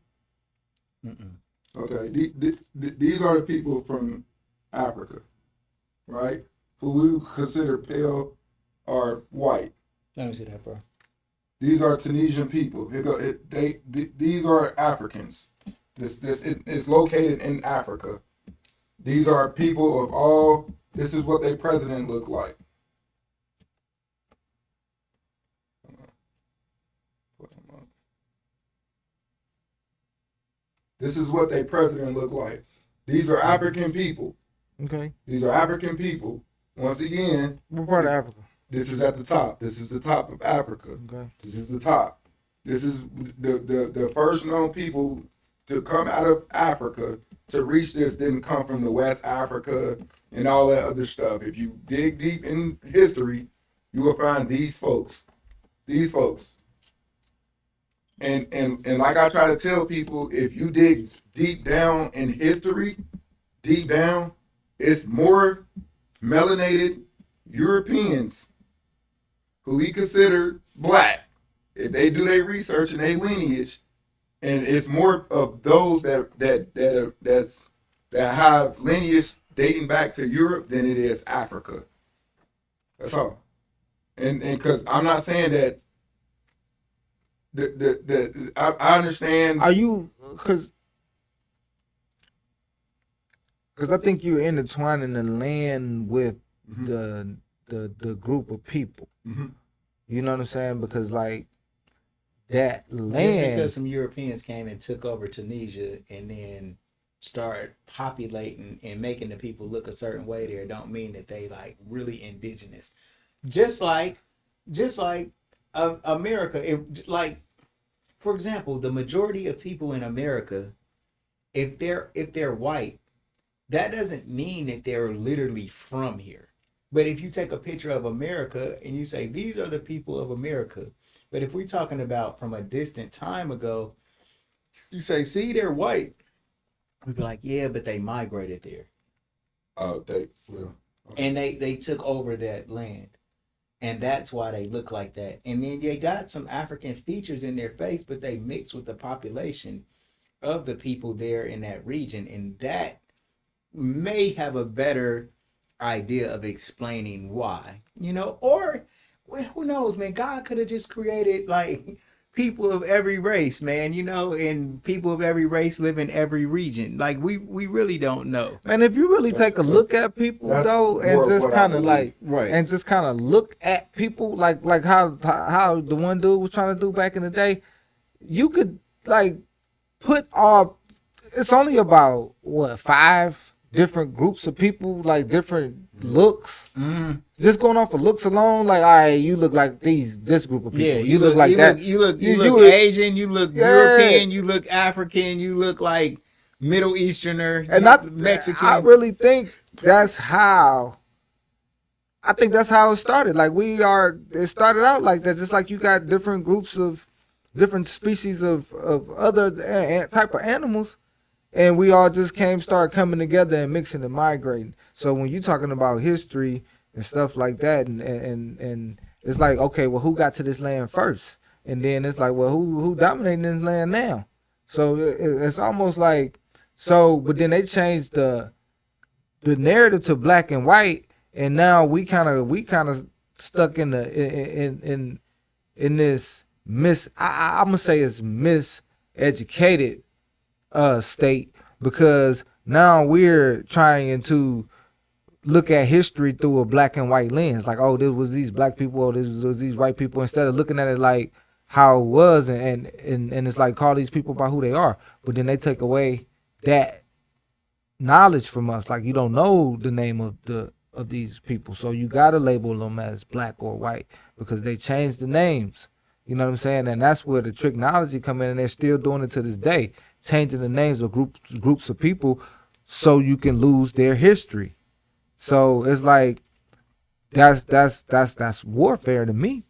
Mm-mm. Okay, these are the people from Africa, right? Who we consider pale or white. Let me see that, bro. These are Tunisian people. These are Africans. It's located in Africa. These are people of all. This is what their president looked like. This is what their president looked like. These are African people. okay, These are African people. Once again, what part of Africa? this is at the top. This is the top of Africa. Okay, This is the top. This is the first known people to come out of Africa to reach this didn't come from the West Africa and all that other stuff. If you dig deep in history, you will find these folks. These folks. And like I try to tell people, if you dig deep down in history, deep down, it's more melanated Europeans who we consider black. If they do their research and their lineage, and it's more of those that have lineage dating back to Europe than it is Africa. That's all. And because I'm not saying that I understand. are you because I think you're intertwining the land with Mhm. the group of people. Mhm. You know what I'm saying? Because like that Just land, because some Europeans came and took over Tunisia and then started populating and making the people look a certain way there, don't mean that they like really indigenous. Just like America, like for example, the majority of people in America, if they're white, that doesn't mean that they're literally from here. But if you take a picture of America and you say these are the people of America, but if we're talking about from a distant time ago, you say, see, they're white. We'd be like, yeah, but they migrated there. They will. And they took over that land. And that's why they look like that. And then they got some African features in their face, but they mix with the population of the people there in that region. And that may have a better idea of explaining why, or well, who knows, man. God could have just created like people of every race, man, and people of every race live in every region. Like we really don't know. and if you really take a look at people That's though, more and of just what I kind of believe. like, Right. and just kind of look at people like how the one dude was trying to do back in the day. you could like put all. It's only about what 5 different groups of people, like different looks. Just going off of looks alone, like, all right, you look like this group of people. Yeah, you look like that. You look You- Asian. You look Yeah. European. You look African. You look like Middle Easterner. And Mexican. I really think that's how. I think that's how it started. Like it started out like that. Just like you got different groups of different species of other type of animals, and we all just started coming together and mixing and migrating. So when you're talking about history and stuff like that, and it's like, okay, well, who got to this land first? And then it's like, well, who dominating this land now? So it's almost like so. But then they changed the narrative to black and white, and now we kind of stuck in this I'm gonna say it's miseducated state, because now we're trying to look at history through a black and white lens, like, oh, this was these black people, oh, this was these white people, instead of looking at it like how it was, and it's like, call these people by who they are. But then they take away that knowledge from us, like, you don't know the name of these people, so you gotta label them as black or white because they changed the names. You know what I'm saying? And that's where the technology come in, and they're still doing it to this day, changing the names of groups of people so you can lose their history. So it's like that's warfare to me.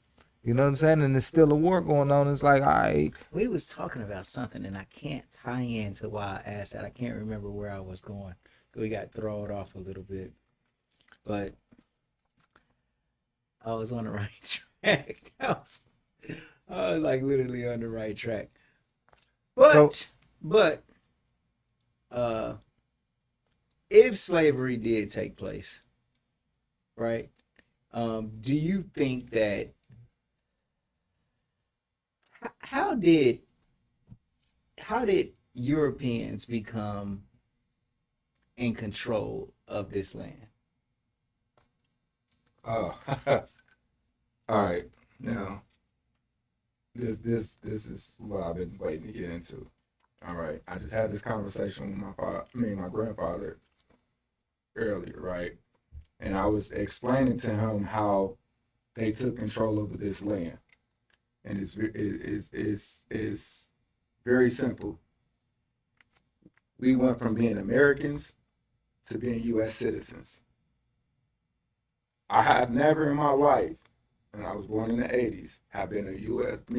You know what I'm saying? And there's still a war going on. It's like, We was talking about something, and I can't tie into why I asked that. I can't remember where I was going. We got thrown off a little bit, but I was on the right track. I was like literally on the right track. But if slavery did take place, right? Do you think that how did Europeans become in control of this land? Oh, all right. Now, this is what I've been waiting to get into. All right, I just had this conversation with my grandfather earlier, right? And I was explaining to him how they took control over this land, and it's very simple. We went from being Americans to being U.S. citizens. I have never in my life, and I was born in the 80s, have been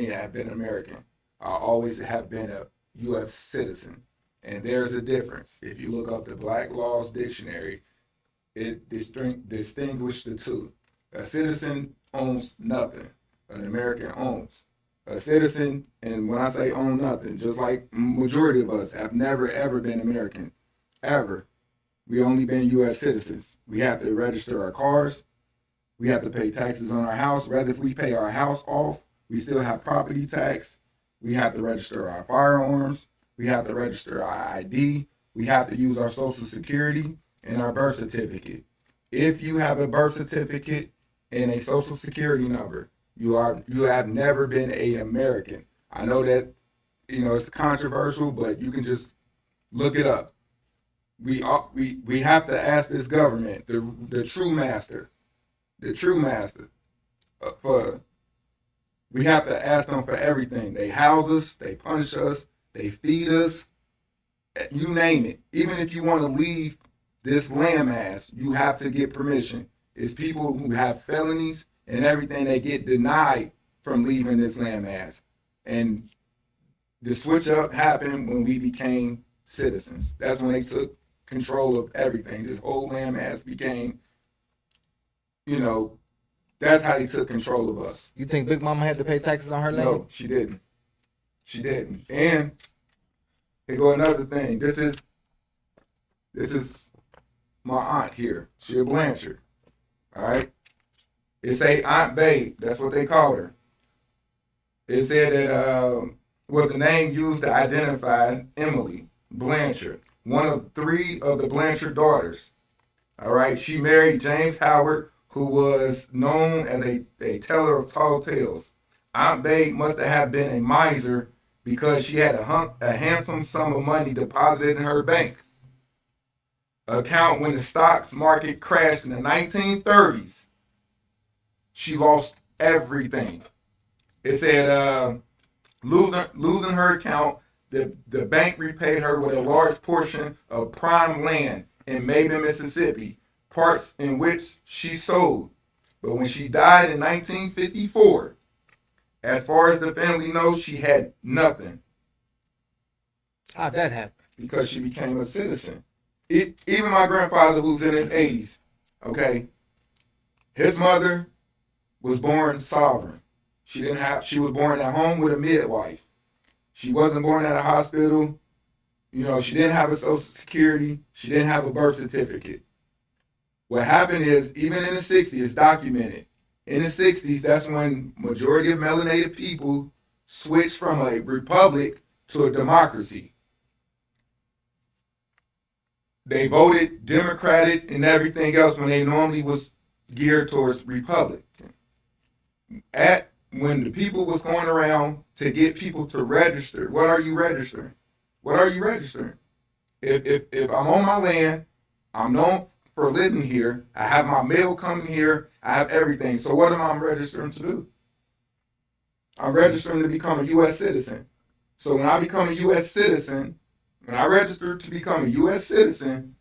have been American. I always have been a U.S. citizen. And there's a difference. If you look up the Black Laws Dictionary, it distinguishes the two. A citizen owns nothing. An American owns. A citizen, and when I say own nothing, just like majority of us have never ever been American, ever. We only been U.S. citizens. We have to register our cars. We have to pay taxes on our house. Rather, if we pay our house off, we still have property tax. We have to register our firearms. We have to register our ID. We have to use our Social Security and our birth certificate. If you have a birth certificate and a Social Security number, you have never been an American. I know that it's controversial, but you can just look it up. We have to ask this government, the true master. We have to ask them for everything. They house us, they punish us, they feed us, you name it. Even if you want to leave this landmass, you have to get permission. It's people who have felonies and everything, they get denied from leaving this landmass. And the switch up happened when we became citizens. That's when they took control of everything. This whole landmass became, that's how they took control of us. You think Big Mama had to pay taxes on her land? No, she didn't. And here go another thing. This is my aunt here, Sheila Blanchard. All right. It say Aunt Babe. That's what they called her. It said it was a name used to identify Emily Blanchard, one of 3 of the Blanchard daughters. All right. She married James Howard, who was known as a teller of tall tales. Aunt Babe must have been a miser because she had a handsome sum of money deposited in her bank account when the stocks market crashed in the 1930s. She lost everything. It said losing her account, the bank repaid her with a large portion of prime land in Maben, Mississippi, parts in which she sold. But when she died in 1954, as far as the family knows, she had nothing How'd that happen? because she became a citizen. Even my grandfather, who's in his 80s, okay, his mother was born sovereign. She was born at home with a midwife. She wasn't born at a hospital. You know, she didn't have a social security. She didn't have a birth certificate. What happened is, even in the 60s, it's documented. In the 60s, that's when majority of melanated people switched from a republic to a democracy. They voted Democratic and everything else when they normally was geared towards Republican. When the people was going around to get people to register, what are you registering? What are you registering? If I'm on my land, I'm known for living here, I have my mail coming here, I have everything. So what am I registering to do? I'm registering to become a U.S. citizen. So when I become a U.S. citizen, when I register to become a U.S. citizen,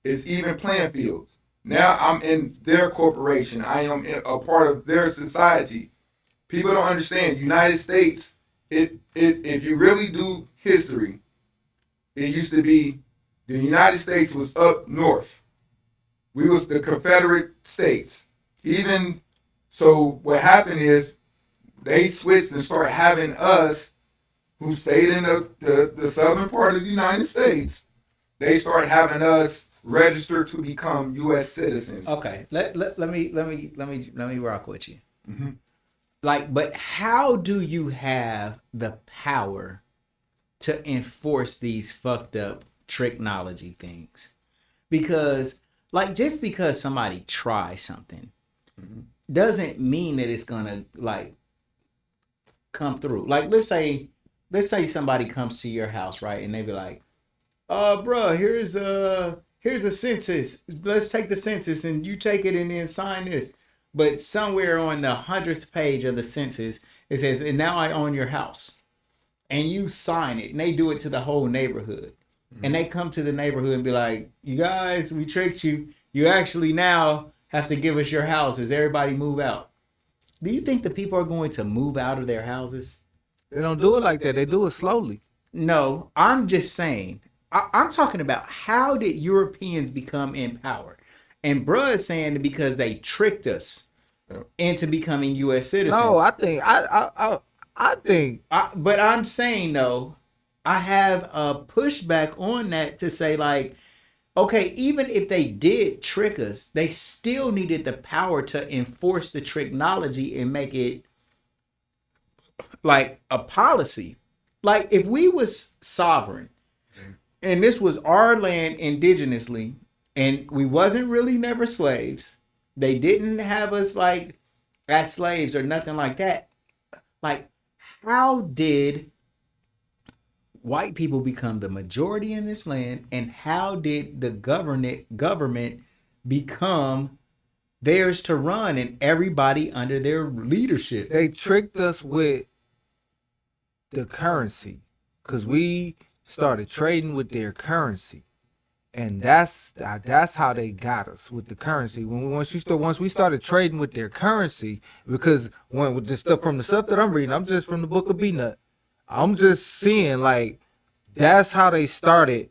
it's even playing fields. Now I'm in their corporation. I am a part of their society. People don't understand. United States, if you really do history, it used to be the United States was up north. We was the Confederate States. Even so, what happened is they switched and started having us who stayed in the southern part of the United States. They started having us register to become U.S. citizens. Okay, let me rock with you. Mm-hmm. Like, but how do you have the power to enforce these fucked up technology things? Because, like, just because somebody tries something doesn't mean that it's gonna like come through. Like, let's say somebody comes to your house, right, and they be like, bruh, here's a census. Let's take the census, and you take it and then sign this. But somewhere on the 100th page of the census, it says, and now I own your house. And you sign it, and they do it to the whole neighborhood. Mm-hmm. And they come to the neighborhood and be like, you guys, we tricked you. You actually now have to give us your houses. Everybody move out. Do you think the people are going to move out of their houses? They don't do it like that. They do it slowly. No, I'm just saying. I'm talking about how did Europeans become in power? And bruh is saying that because they tricked us into becoming U.S. citizens. No, I think. But I'm saying though, I have a pushback on that to say like, okay, even if they did trick us, they still needed the power to enforce the technology and make it like a policy. Like if we was sovereign and this was our land indigenously, and we wasn't really never slaves, they didn't have us like as slaves or nothing like that. Like, how did white people become the majority in this land, and how did the government become theirs to run and everybody under their leadership? They tricked us with the currency because we started trading with their currency, and that's how they got us with the currency. Once we started trading with their currency, because with the stuff that I'm reading, I'm just from the book of B-Nut. I'm just seeing like that's how they started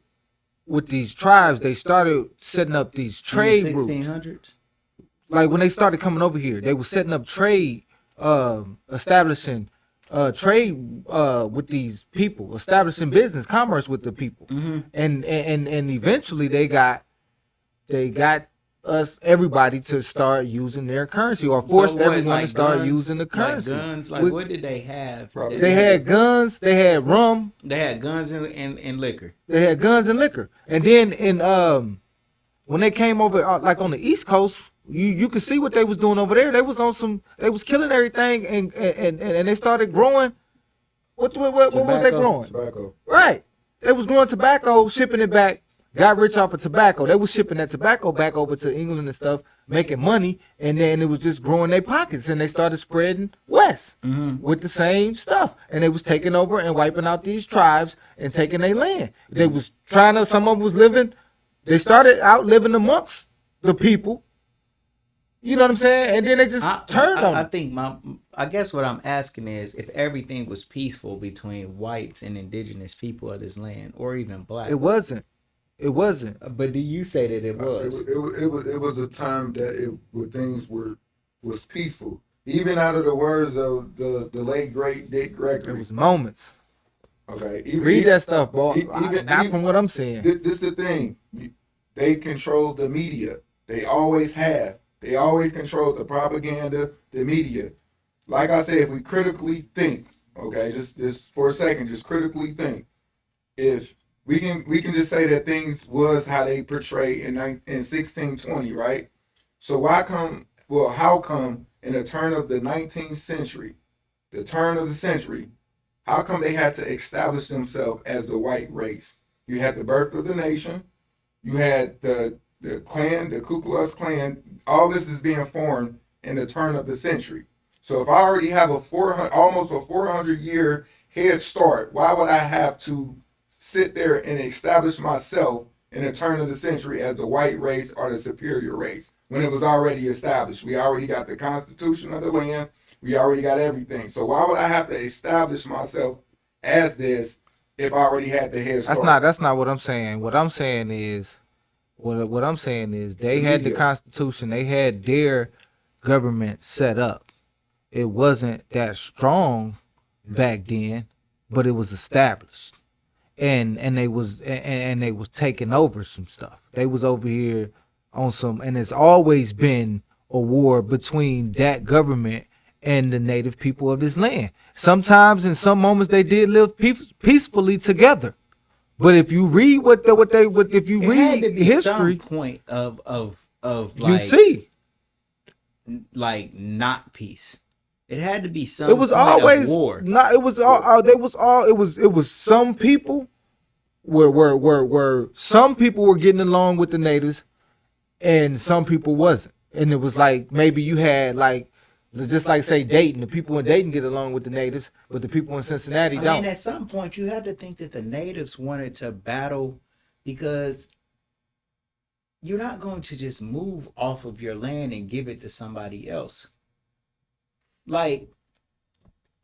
with these tribes. They started setting up these trade routes. 1600s. Like when they started coming over here, they were setting up trade, establishing trade with these people, establishing business, commerce with the people, and eventually they got everybody to start using their currency, or forced everyone to start using the currency. Like guns, like what did they have? They had guns, they had rum, they had guns and liquor. They had guns and liquor, and then when they came over, like on the East Coast. You could see what they was doing over there. They was killing everything, and they started growing What was they Tobacco. growing? Tobacco. Right. They was growing tobacco, shipping it back, got rich off of tobacco. They was shipping that tobacco back over to England and stuff, making money, and then it was just growing their pockets, and they started spreading west with the same stuff. And they was taking over and wiping out these tribes and taking their land. They was trying to, some of them was living, they started out living amongst the people. You know what I'm saying? And then they just turned on I them. think I guess what I'm asking is if everything was peaceful between whites and indigenous people of this land, or even black. It wasn't. It wasn't. But do you say that it was? It was a time that where things was peaceful. Even out of the words of the late great Dick It Gregory. was moments. Okay, Read that stuff, boy. even- Not even- from what I'm saying. This is the thing. They control the media. They always have. They always control the propaganda, the media. Like I said, if we critically think, okay, just for a second, just critically think. If we can just say that things was how they portray in 1620, right? So how come in the turn of the 19th century, how come they had to establish themselves as the white race? You had the birth of the nation, you had the Klan, the Ku Klux Klan. All this is being formed in the turn of the century. So if I already have almost a 400-year head start, why would I have to sit there and establish myself in the turn of the century as the white race or the superior race when it was already established? We already got the Constitution of the land. We already got everything. So why would I have to establish myself as this if I already had the head start? That's not what I'm saying. What I'm saying is they had the media. Constitution. They had their government set up. It wasn't that strong back then, but it was established. And they was taking over some stuff. They was over here on some, and it's always been a war between that government and the native people of this land. Sometimes in some moments they did live peacefully together. But if you read if you It had read to be history, some point of you like, see like not peace. It had to be some. it was point of always war. not. It was all. It was some people were some people were getting along with the natives, and some people wasn't. And it was like maybe you had like just like say Dayton, the people in Dayton get along with the natives, but the people in Cincinnati I don't. mean, at some point, you had to think that the natives wanted to battle because you're not going to just move off of your land and give it to somebody else. Like,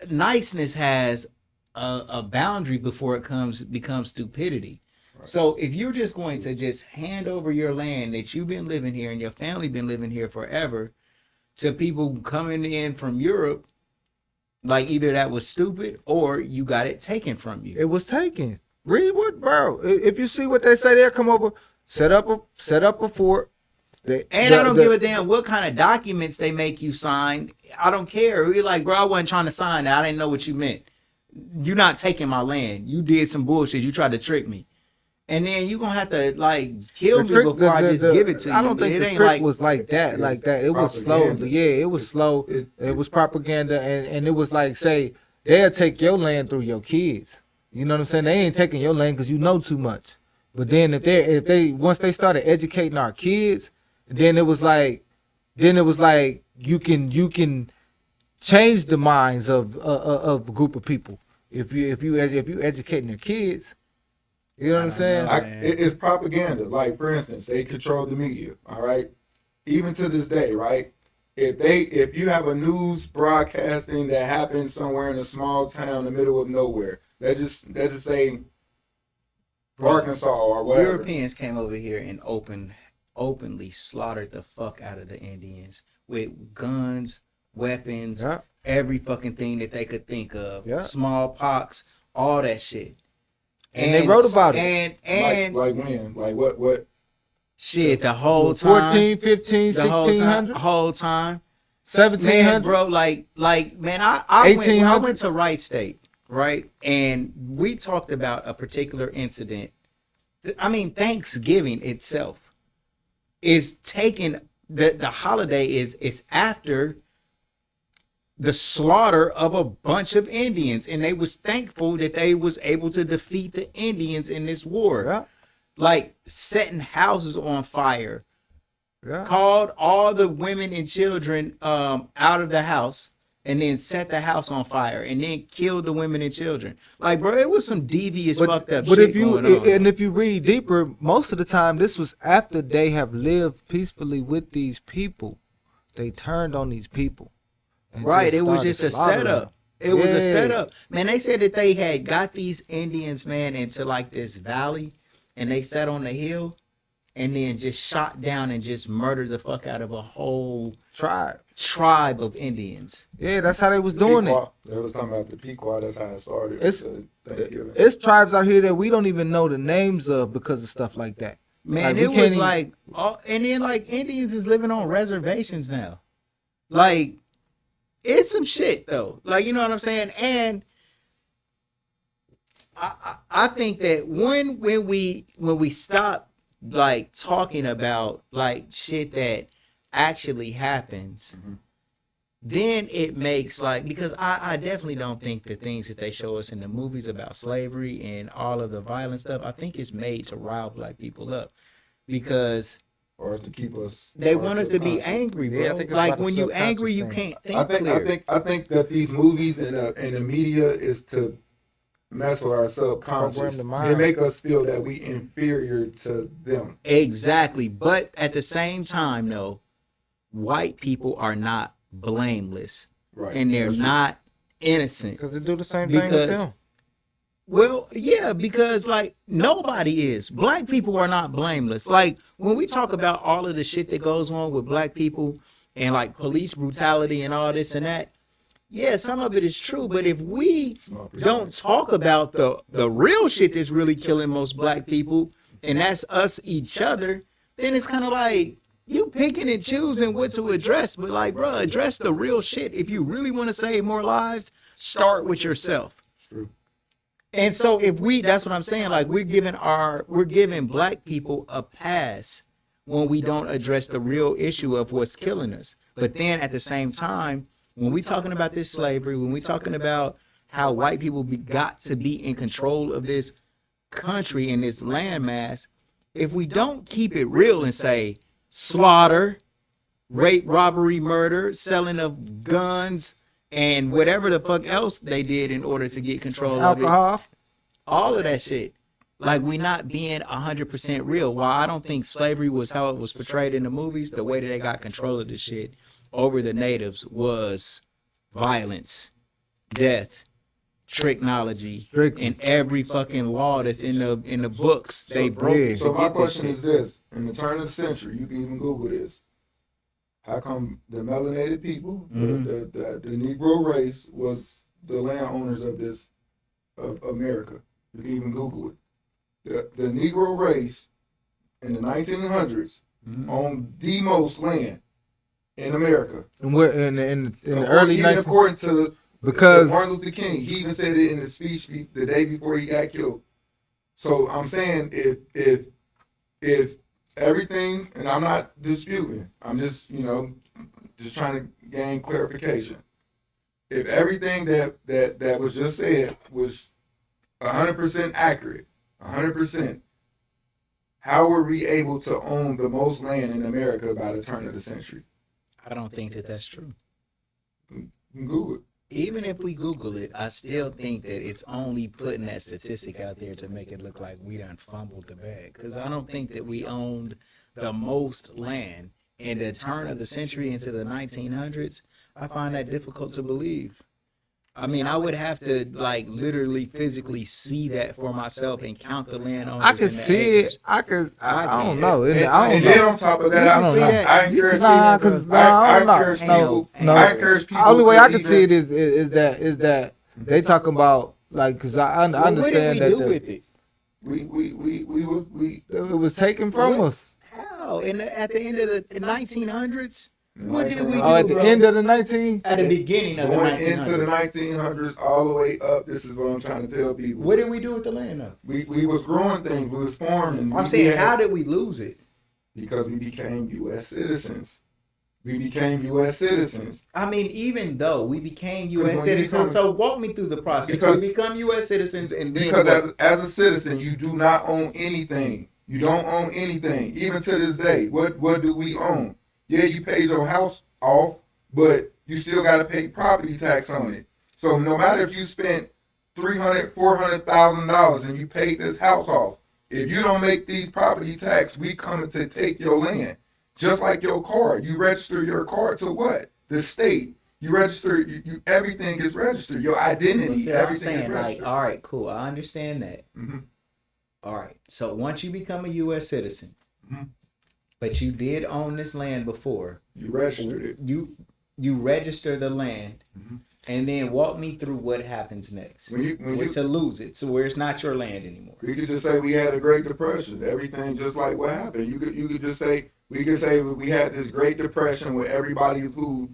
niceness has a boundary before it becomes stupidity. Right. So if you're just going to just hand over your land that you've been living here and your family been living here forever to people coming in from Europe, like either that was stupid or you got it taken from you. It was taken. Read what, bro. If you see what they say, they'll come over, set up a fort. I don't give a damn what kind of documents they make you sign. I don't care. You're like, bro, I wasn't trying to sign that. I didn't know what you meant. You're not taking my land. You did some bullshit. You tried to trick me. And then you're going to have to, like, kill me before I just give it to you. I don't think it the ain't trick like was like that. Like that. It was propaganda. slow. Yeah, it was slow. It was propaganda. And it was like, say, they'll take your land through your kids. You know what I'm saying? They ain't taking your land because you know too much. But then if they once they started educating our kids, then it was like you can change the minds of a group of people if you educating your kids. You know what I'm saying? It's propaganda. Like, for instance, they control the media. All right, even to this day, right? If you have a news broadcasting that happens somewhere in a small town in the middle of nowhere, let's just say Arkansas or whatever. Europeans came over here and openly slaughtered the fuck out of the Indians with guns, weapons, Yeah. every fucking thing that they could think of. Yeah. Smallpox, all that shit. And they wrote about it. And like when? Like what? shit, the whole time. 14, 15, The whole time. 1600, Whole time. 1700. Man, bro, man, I went 1800s? to Wright State, right? And we talked about a particular incident. I mean, Thanksgiving itself is taken, the holiday is after the slaughter of a bunch of Indians, and they was thankful that they was able to defeat the Indians in this war. Yeah. Like setting houses on fire, Yeah. called all the women and children out of the house, and then set the house on fire, and then killed the women and children. Like, bro, it was some devious, fucked up But shit if you going on. and if you read deeper, most of the time this was after they have lived peacefully with these people. They turned on these people. and Right, just it was started just a slaughtering them. setup. It was a Yeah. setup. Man, they said that they had got these Indians, man, into like this valley, and they sat on the hill, and then just shot down and just murdered the fuck out of a whole Tribe. tribe of Indians. Yeah, that's how they was doing it. Pequot. They was talking about the Pequot. That's how it started. It's- Thanksgiving. It's tribes out here that we don't even know the names of because of stuff like that. Man, Like, we it can't was even- like, and then like Indians is living on reservations now. Like, it's some shit though. Like, you know what I'm saying? And I think that when we stop like talking about like shit that actually happens, then it makes like, because I definitely don't think the things that they show us in the movies about slavery and all of the violent stuff, I think it's made to rile black people up because Or to keep us. they want us to be angry, bro. Yeah, I think it's Like about the when you angry, you subconscious can't I think think clear. I think that these movies and the media is to mess with our subconscious. Program the They mind. make us feel that we inferior to them. Exactly. But at the same time, though, white people are not blameless. Right. And they're That's true. not innocent. Because they do the same thing with Because them. Well, yeah, because like nobody is. Black people are not blameless. Like when we talk about all of the shit that goes on with black people and like police brutality and all this and that, yeah, some of it is true. But if we Small percentage. don't talk about the real shit that's really killing most black people, and that's us each other, then it's kind of like you picking and choosing what to address. But like, bro, address the real shit. If you really want to save more lives, start with yourself. It's true. And so if that's what I'm saying, like we're giving black people a pass when we don't address the real issue of what's killing us. But then at the same time, when we talking about this slavery, when we talking about how white people got to be in control of this country and this landmass, if we don't keep it real and say slaughter, rape, robbery, murder, selling of guns, and whatever the fuck else they did in order to get control of it, Alcohol. all of that shit. Like we not being 100% real. While I don't think slavery was how it was portrayed in the movies, the way that they got control of the shit over the natives was violence, death, technology, Strictly. and every fucking law that's in the books. They broke yeah. it. So to my get this question shit. is this: in the turn of the century, you can even Google this. How come the melanated people, the Negro race, was the landowners of this of America? You can even Google it. The Negro race in the 1900s owned the most land in America. And we're in the early even 1900s. according to Because Martin Luther King, he even said it in the speech the day before he got killed. So I'm saying if everything, and I'm not disputing, I'm just just trying to gain clarification. If everything that was just said was 100% accurate, 100%, how were we able to own the most land in America by the turn of the century? I don't think that that's true. You can Google it. Even if we Google it, I still think that it's only putting that statistic out there to make it look like we done fumbled the bag. Because I don't think that we owned the most land in the turn of the century into the 1900s. I find that difficult to believe. I mean, I would have to like literally physically see that for myself and count the landowners. I can and the see acres. it. I I don't can't. know. And, I don't and then know. on top of that, You I can don't see know. that. I encourage Nah, people. 'cause I don't know. encourage people. No. I encourage people. The only way to I can even- see it is that they talking about like because I Well, what did understand we that do with it? we it was taken from What? us. How? At the end of the 1900s? What did we do, Oh, at the bro? end of the 19. At the beginning of the going into the 1900s. 1900s all the way up. This is what I'm trying to tell people. What did we do with the land though? We was growing things. We was farming. I'm saying, how did we lose it? Because we became U.S. citizens. we became U.S. citizens. I mean, even though we became Because U.S. when you citizens, become- so walk me through the process. Because- we become U.S. citizens, and then Because what? as a citizen, you do not own anything. You don't own anything. Even to this day, what do we own? Yeah, you paid your house off, but you still got to pay property tax on it. So no matter if you spent $300,000-$400,000 and you paid this house off, if you don't make these property tax, we coming to take your land. Just like your car, you register your car to what? The state. You register. You everything is registered. Your identity, Yeah, I'm everything is saying, registered. like, all right, cool, I understand that. Mhm. All right, so once you become a U.S. citizen, Mhm. but you did own this land before, You registered it. you register the land, Mhm. and then walk me through what happens next. When you To lose it, so where it's not your land anymore. We could just say we had a Great Depression. Everything just like what happened. You could just say we could say we had this Great Depression with everybody who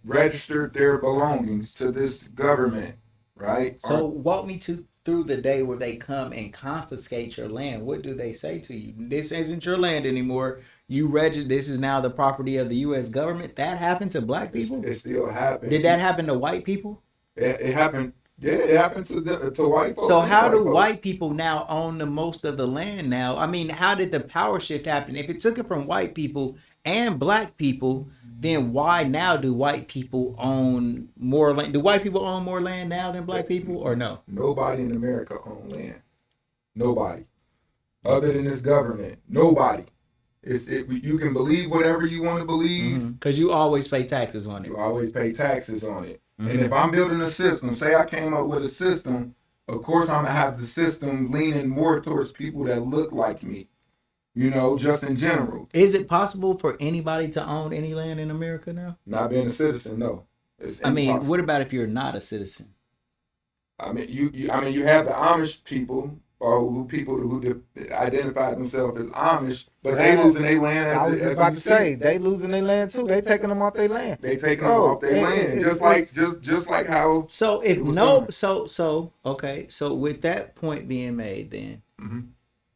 registered their belongings to this government, right? So walk me through the day where they come and confiscate your land. What do they say to you? This isn't your land anymore. You register. This is now the property of the U.S. government. That happened to black people. It still happened. Did that happen to white people? It happened. Yeah, it happened to white folks. So and how do folks. white people now own the most of the land now? I mean, how did the power shift happen? If it took it from white people and black people, then why now do white people own more land? Do white people own more land now than black people, or no? Nobody in America own land. Nobody. Other than this government. Nobody. You can believe whatever you want to believe. Because you always pay taxes on it. You always pay taxes on it. And if I'm building a system, say I came up with a system, of course I'm going to have the system leaning more towards people that look like me, just in general. Is it possible for anybody to own any land in America now? Not being a citizen, no. It's I mean, impossible. what about if you're not a citizen? I mean, you have the Amish people, or people who identify themselves as Amish, but they losing their land. I was as just about we to see. say they losing their land too. They taking them off their land. They taking them Bro, off their land, it's- just like how. So if It was no, done. so okay. So with that point being made, then Mhm.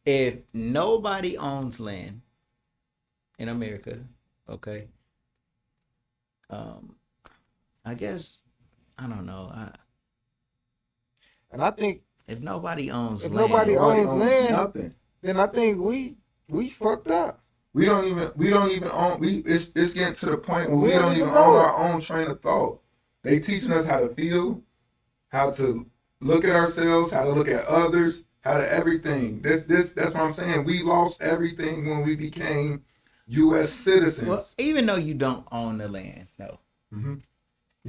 if nobody owns land in America, okay, I guess I don't know. And I think If nobody owns If land, nobody owns land, nothing. then I think we fucked up. We don't even own. It's getting to the point where we We don't don't even even own know it. our own train of thought. They teaching us how to feel, how to look at ourselves, how to look at others, how to everything. That's what I'm saying. We lost everything when we became U.S. citizens. well, even though you don't own the land, no, You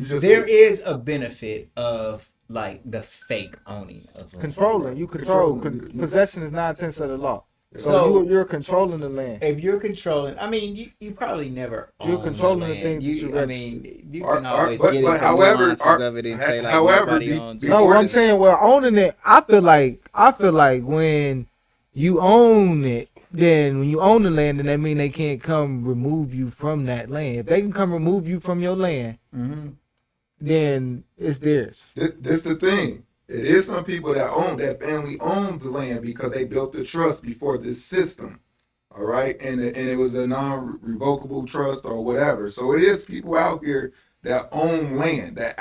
just there is a benefit of like the fake owning of land. Controlling, you control. Possession is 9/10 of the law. So, So- you're controlling the land. If you're controlling, I mean, you probably never You're own controlling the land. things that you I register. mean, you Or- can always but- get but into however, nuances of it and say like however, nobody owns it. No, before I'm this- saying, well, owning it, I feel like when you own it, then when you own the land, then that mean they can't come remove you from that land. If they can come remove you from your land, Mhm. then it's theirs. This the thing. It is some people that family owned the land because they built the trust before this system. All right, and it was a non-revocable trust or whatever. So it is people out here that own land that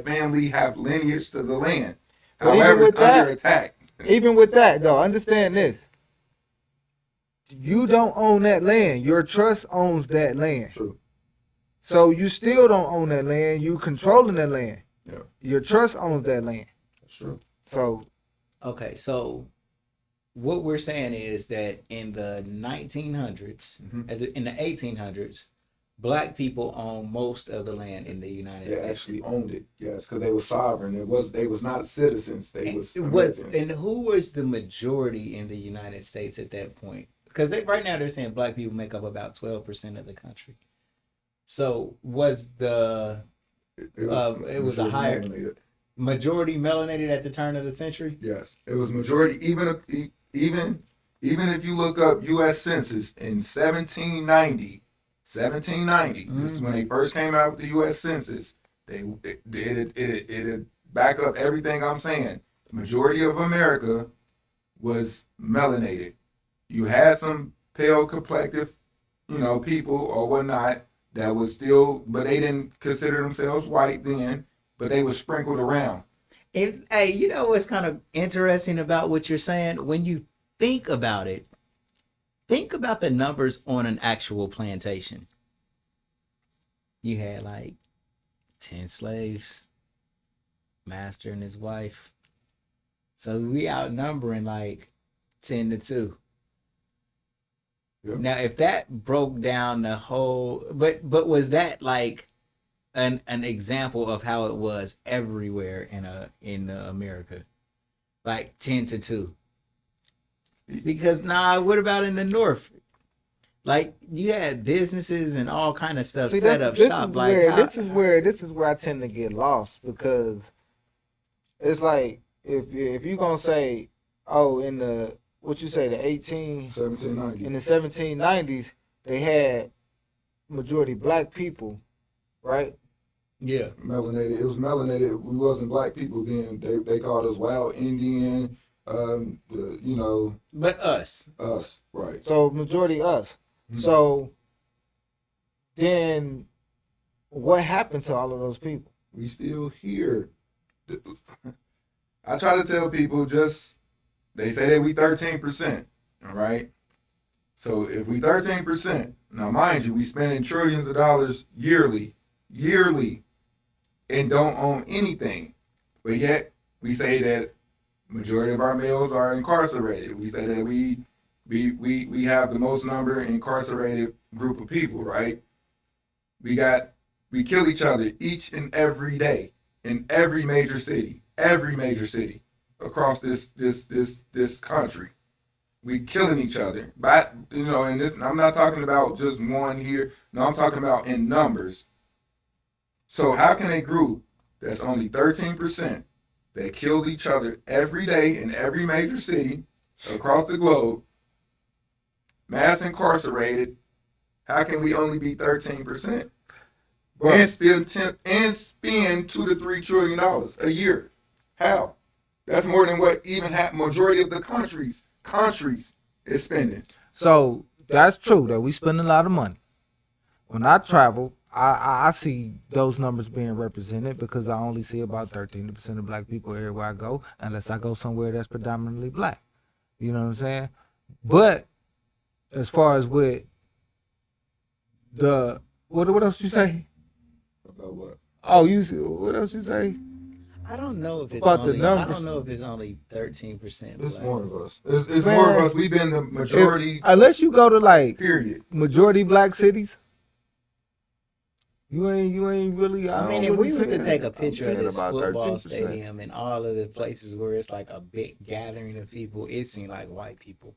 family have lineage to the land. But even However, with it's under that- attack. Even with that, though, understand this. You don't own that land. Your trust owns that land. True. So you still don't own that land. You controlling that land. Yeah, Your trust owns that land. that's true. So Okay, so what we're saying is that in the 1900s, in the 1800s, black people own most of the land in the United They States. actually owned it. Yes, because they were sovereign. They was not citizens. They was Was Americans. and who was the majority in the United States at that point? Because right now they're saying black people make up about 12% of the country. So was the it was a higher- melanated. majority melanated at the turn of the century? Yes, it was majority. Even if you look up U.S. Census in 1790, this is when they first came out with the U.S. Census. It back up everything I'm saying. Majority of America was melanated. You had some pale complected, people or whatnot, that was still, but they didn't consider themselves white then, but they were sprinkled around. And hey, you know what's kind of interesting about what you're saying? When you think about it, think about the numbers on an actual plantation. You had like 10 slaves, master and his wife. So we outnumbering like 10-2. Yep. Now, if that broke down the whole, but was that like an example of how it was everywhere in America, like 10-2? Because what about in the North? Like you had businesses and all kind of stuff See, set up shop. Like this is where I tend to get lost, because it's like if you're gonna say, oh, in the what you say, the 1790. in the 1790s, they had majority black people, right? yeah, Melanated. It was melanated. We wasn't black people then. They called us wild Indian. You know, but us. right? So majority us. Mhm. So then, what happened to all of those people? We still here. I try to tell people, just they say that we 13%. All right. So if we 13%, now mind you, we spending trillions of dollars yearly, and don't own anything, but yet we say that majority of our males are incarcerated. We say that we have the most number incarcerated group of people, right? We kill each other each and every day in every major city across this country. We killing each other. But and this, I'm not talking about just one here. No, I'm talking about in numbers. So how can a group that's only 13% that killed each other every day in every major city across the globe, mass incarcerated, how can we only be 13%? And spend $2 to $3 trillion a year? How? That's more than what even majority of the countries is spending. So that's true that we spend a lot of money. When I travel, I see those numbers being represented, because I only see about 13% of black people everywhere I go, unless I go somewhere that's predominantly black. You know what I'm saying? But as far as with the what else you say? About what? Oh, what else you say? I don't know if it's About the only. I numbers. don't know if it's only 13%. It's black. more of us. It's Man, more of us. We've been the majority. Unless you go to like Period. majority black cities, you ain't really. I mean, don't if really we were see to it. take a I'm picture seeing of this about football 13%. stadium and all of the places where it's like a big gathering of people, it seemed like white people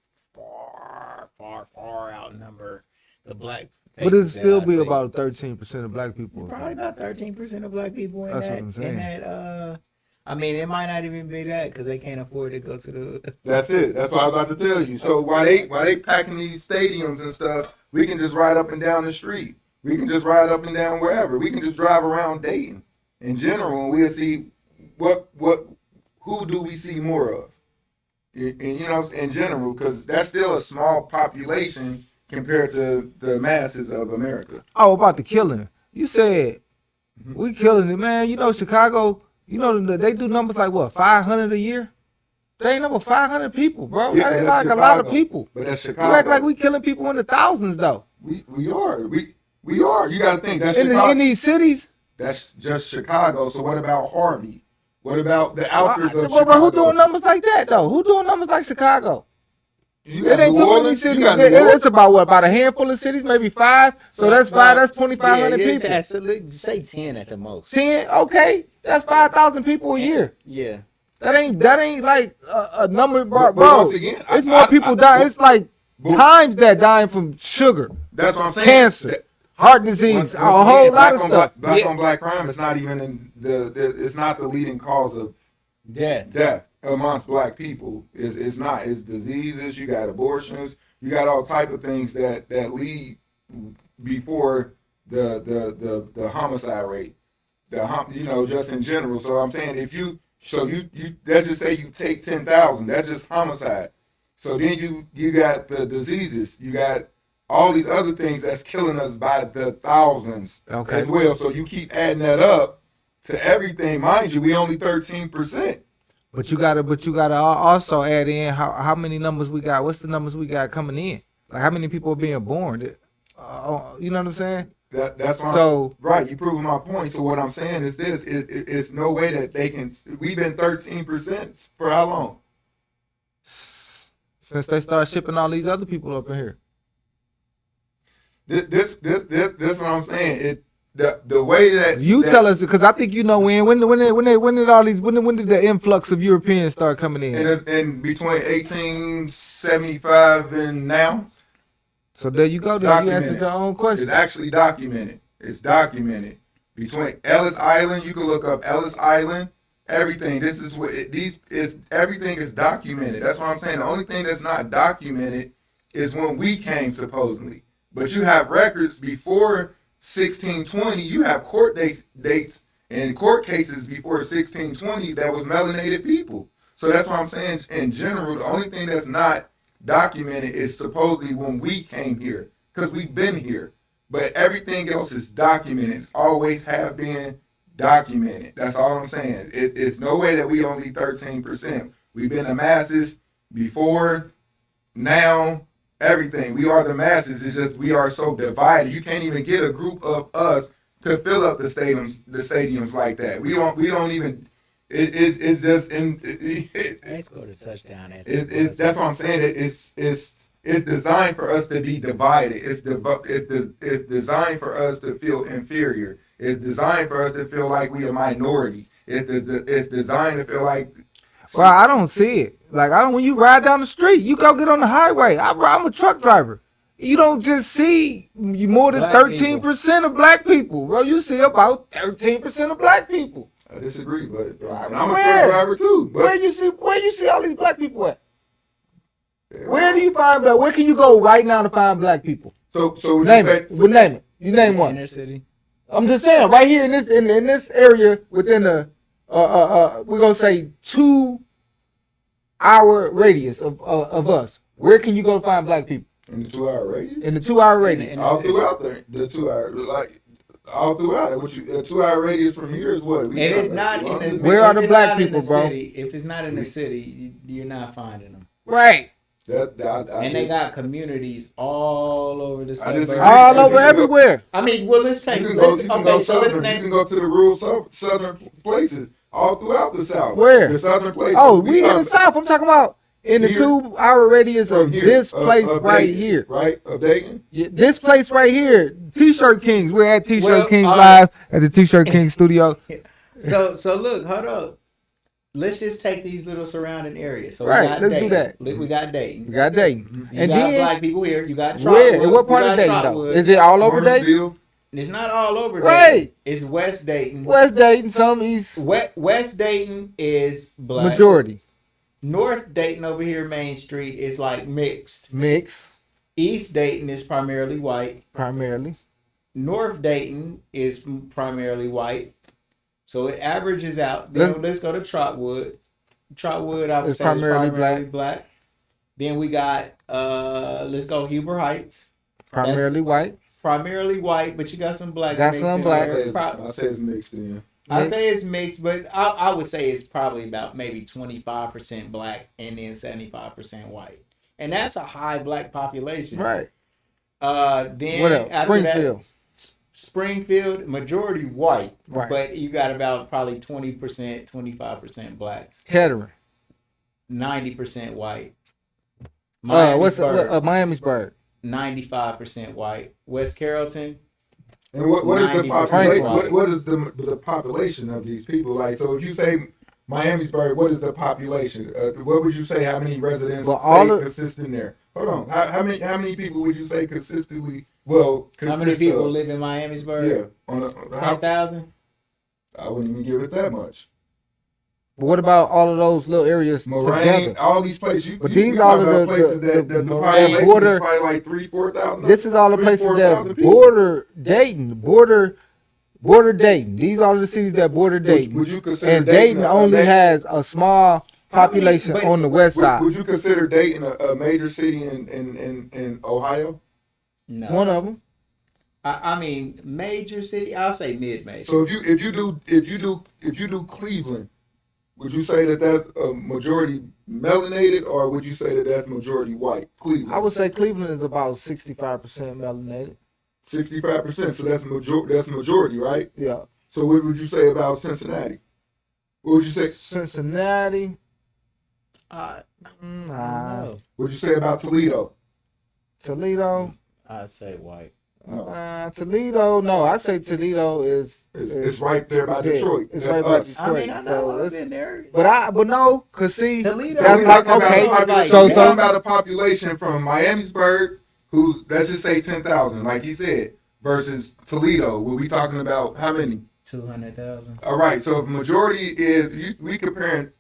far outnumber the black. But it'd faces that still I be see. about 13% of black people. Probably about 13% of black people in That's what that. I'm In saying. that. I mean, it might not even be that because they can't afford to go to the. That's it. That's what I was about to tell you. So while they packing these stadiums and stuff, we can just ride up and down the street. We can just ride up and down wherever. We can just drive around Dayton in general, and we'll see who do we see more of, and in general, because that's still a small population compared to the masses of America. Oh, about the killing. You said we killing it, man. You know, Chicago, they do numbers like what, 500 a year? They ain't number 500 people, bro. Yeah, That ain't but like that's a lot of Chicago. people. But that's You Chicago. act like we killing people in the thousands, though. We are. We are. You got to think that's In Chicago. these cities. That's just Chicago. So what about Harvey? What about the outskirts of But Chicago? who doing numbers like that, though? Who doing numbers like Chicago? You It got ain't New too many Orleans. cities. You got New Orleans. It's about what? About a handful of cities, maybe 5. So that's 5. That's 2,500 Yeah, people. so let's say 10 at the most. 10. Okay, that's 5,000 people a year. Yeah. That ain't like a number, bro. But once again, it's more people dying. It's like times that dying from sugar, That's what I'm saying. cancer, heart disease, a whole lot of stuff. Black on black crime is not even in it's not the leading cause of death amongst black people. It's not. It's diseases. You got abortions. You got all type of things that lead before the homicide rate. Just in general. So I'm saying if you let's just say you take 10,000. That's just homicide. So then you got the diseases. You got all these other things that's killing us by the thousands Okay. as well. So you keep adding that up to everything. Mind you, we only 13%. But you gotta also add in how many numbers we got. What's the numbers we got coming in? Like how many people are being born? You know what I'm saying? That's why. So Right, you proving my point. So what I'm saying is this: it's no way that they can. We've been 13% for how long? since they start shipping all these other people up in here. This what I'm saying. The way that You tell us, because I think you know when did the influx of Europeans start coming in? in between 1875 and now, So there you go. Then you answered your own it's question. actually documented. It's documented between Ellis Island. You can look up Ellis Island. Everything. This is what everything is documented. That's what I'm saying. The only thing that's not documented is when we came supposedly. But you have records before 1620. You have court dates and court cases before 1620 that was melanated people. So that's what I'm saying. In general, the only thing that's not documented is supposedly when we came here, because we've been here. But everything else is documented. It's always have been documented. That's all I'm saying. It's no way that we only 13%. We've been the masses before, now, everything. We are the masses. It's just we are so divided. You can't even get a group of us to fill up the stadiums like that. We don't even. It's just Let's go to touchdown. it's that's what I'm saying. It's designed for us to be divided. It's designed for us to feel inferior. It's designed for us to feel like we a minority. It's designed to feel like. Well, I don't see it. Like I don't. When you ride down the street, you go get on the highway. I'm a truck driver. You don't just see more than Black 13% of black people, bro. You see about 13% of black people. I disagree, but I'm a Where? truck driver too. But Where you see all these black people at? Where do you find black? Where can you go right now to find black people? So would Name you it. say, Well, name it. You name one. Inner city. I'm just saying, right here in this area within the we're gonna say 2-hour radius of us. Where can you go to find black people in the 2-hour radius? in the 2-hour radius? All throughout the 2 hour, like all throughout it. A 2-hour radius from here is what? If it's not in the Where are if the it's black not in people, the bro? City, if it's not in the city, you're not finding them. Right. And they got communities all over the suburbs. disagree. All over everywhere. I mean, well, let's say, You can go so let's southern. You name. can go to the rural southern places all throughout the South. Where? The southern places. Oh, we in the South. I'm talking about in the Here. 2-hour radius From of here, this place of right Dayton, here. right? Of Dayton. Yeah, this place right here, T-shirt Kings. We're at T-shirt Well, Kings all live at the T-shirt Kings studio. So look, hold up. Let's just take these little surrounding areas. So Right, we got let's do Dayton. that. We got Dayton. We got Dayton, You and got then black people here. You got Trotwood. where? In what part You of got Dayton though? Trotwood. Is it all over Dayton? Martinsville. It's not all over Right. Dayton. It's West Dayton. West Dayton, some East, West Dayton is black. majority North Dayton over here, Main Street, is like mixed. mix East Dayton is primarily white. primarily. North Dayton is primarily white. So it averages out. Then let's go to Trotwood. Trotwood, I would It's say, is primarily primarily black. Then we got, let's go Huber Heights. Primarily white. Primarily white, but you got some black. Got mixed some in black. there. I say it's mixed in. I say it's mixed, but I would say it's probably about maybe 25% black and then 75% white. And that's a high black population. Right. Then What else? after Springfield. that, Springfield, majority white. Right. But you got about probably 20%, 25% black, Kettering. 90% white. What's Miamisburg, Miamisburg? 95% white. West Carrollton, And what is the 90% population? white. What is the population of these people? Like, so if you say Miamisburg, what is the population? What would you say? How many residents Well, all of- consistent there? Hold on. How many people would you say consistently? Well, how many consist people of? live in Miamisburg? Yeah, how, 10,000? I wouldn't even give it that much. But what about all of those little areas Moraine, together? all these places. But you these talk all of about the places that the Moraine population border- is probably like 3,000-4,000. This is all the places 3,000-4,000 that people. border Dayton, border Dayton. These are the cities that border Dayton. Would you consider And Dayton a only major- has a small population on the west side. Would you consider Dayton a major city in Ohio? No. One of them. I mean, major city. I'll say mid-major. So if you do Cleveland, would you say that that's a majority melanated, or would you say that that's majority white? Cleveland. I would say Cleveland is about 65% melanated. 65%. So that's majority, right? Yeah. So what would you say about Cincinnati? What would you say? Cincinnati. I don't Nah. know. What would you say about Toledo? Toledo. I say white. Toledo. No, I say Toledo is. It's right there by yeah, Detroit. It's That's right by us. Detroit. I mean, I know So I've it's- been there. but no, cause see, Toledo, that's we like talking about okay. a population. So We're so talking about a population from Miamisburg, who's let's just say 10,000, like he said, versus Toledo. Where we talking about how many? 200,000. All right. So if majority is we comparing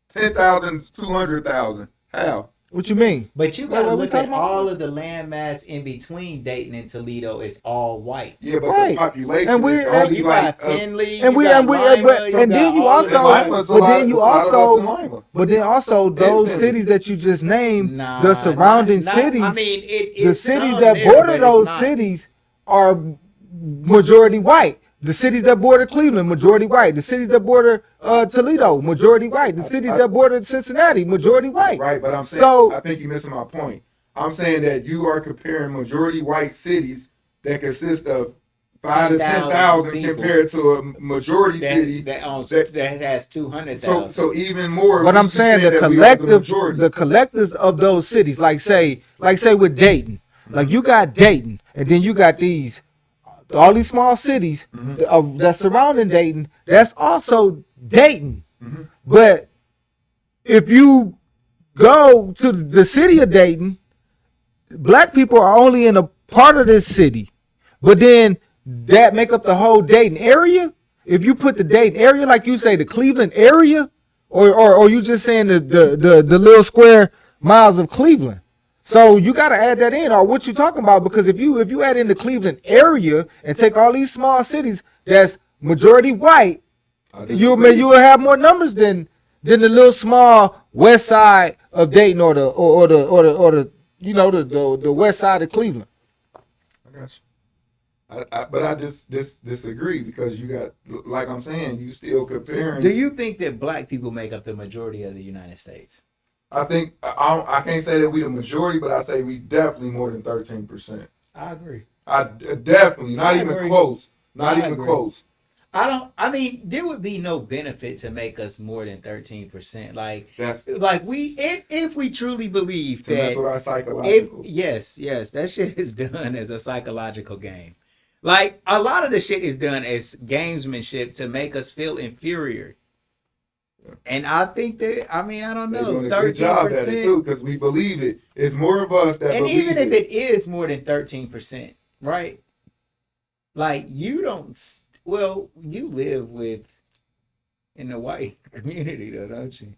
10,000 to 200,000. How? what you mean? But you Wait, gotta what we look talking at about? all of the landmass in between Dayton and Toledo is all white. Yeah, but Right. the population And we- is and only You like got Finley, and you we- got and we- Lima, but- you and got then you all of also- them. Lima's a but lot- then you a lot of also- us in Lima. But then also those Infinity. cities that you just named, Nah, the surrounding not- cities, I mean, the it's cities some that there, border but it's those not. cities are majority white. The cities that border Cleveland, majority white. The cities that border Toledo, majority white. The cities that border Cincinnati, majority white. Right, but I'm saying So- I think you're missing my point. I'm saying that you are comparing majority white cities that consist of 5 to 10,000 people. compared to a majority city. that has 200,000. So even more. But we I'm keep saying the that we are collective, majority. the collectives of those cities, like say with Dayton, like you got Dayton, and then you got all these small cities that's surrounding Dayton. That's also Dayton. But if you go to the city of Dayton, black people are only in a part of this city, but then that make up the whole Dayton area. If you put the Dayton area, like you say, the Cleveland area, or you just saying the little square miles of Cleveland. So you got to add that in, or what you talking about? Because if you add in the Cleveland area and take all these small cities that's majority white, you will have more numbers than the little small west side of Dayton or the the west side of Cleveland. I got you. But I just disagree because you got, like I'm saying, you still comparing. do you think that black people make up the majority of the United States? I think I can't say that we the majority, but I say we definitely more than 13%. I agree. I definitely not I even agree. close. Not I even agree. close. I mean, there would be no benefit to make us more than 13%. That's If we truly believe and that's that, what our psychological. yes, that shit is done as a psychological game. Like a lot of the shit is done as gamesmanship to make us feel inferior. And I think that I don't They're know, doing a good job at it 13%. too, because we believe it. It's more of us that And believe even if it. it is more than 13%, right? Like you don't. Well, you live in the white community, though, don't you?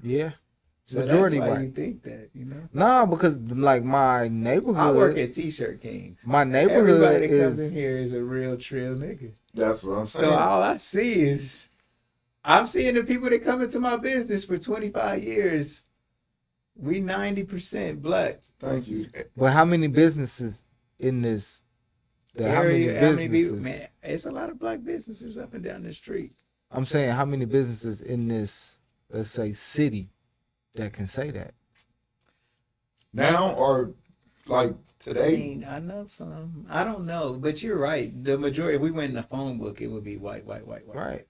Yeah. So Majority that's why white. you think that, Nah, because like my neighborhood, I work at T-shirt Kings. my neighborhood Everybody that comes in is here is a real trill nigga. That's what I'm saying. So all I see is, I'm seeing the people that come into my business for 25 years. We 90% black. Thank you. But how many businesses in this Area, how many people? businesses? Man, it's a lot of black businesses up and down the street. I'm saying how many businesses in this, let's say, city that can say that? Now or like today? I know some. I don't know, but you're right. The majority, if we went in the phone book, it would be white. Right.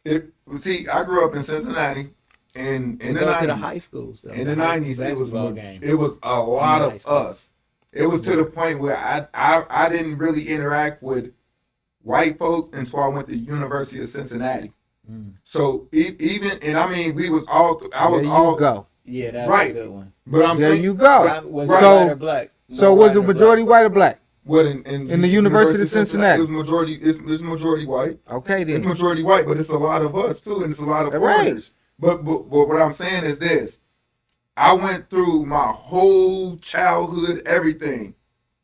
See, I grew up in Cincinnati, and in the Go to the 90s, high schools, though. in the high school 90s, basketball game. it was a lot High of school. us. It was to the point where I didn't really interact with white folks until I went to University of Cincinnati. Mm. So even and I mean we was all I was There you all go. Yeah, that's Right. a good one. but I'm There saying you go. Was Right. it white or black? So More was white it or majority white or black? what In the University of Cincinnati. it was majority it's majority white. Okay It's then. majority white, but it's a lot of us too, and it's a lot of Right. foreigners. But what I'm saying is this: I went through my whole childhood, everything,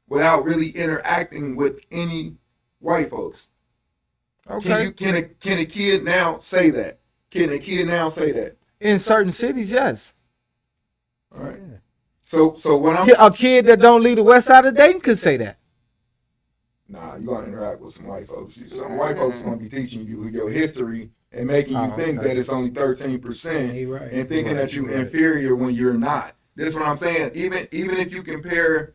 without really interacting with any white folks. Okay. Can a kid now say that? Can a kid now say that? In certain cities, yes. All right. Yeah. So when I'm A kid that don't leave the west side of Dayton could say that. Nah, you gonna interact with some white folks. Some white folks gonna be teaching you your history and making you think that it's only 13% He right. and thinking that you inferior when you're not. This is what I'm saying. Even if you compare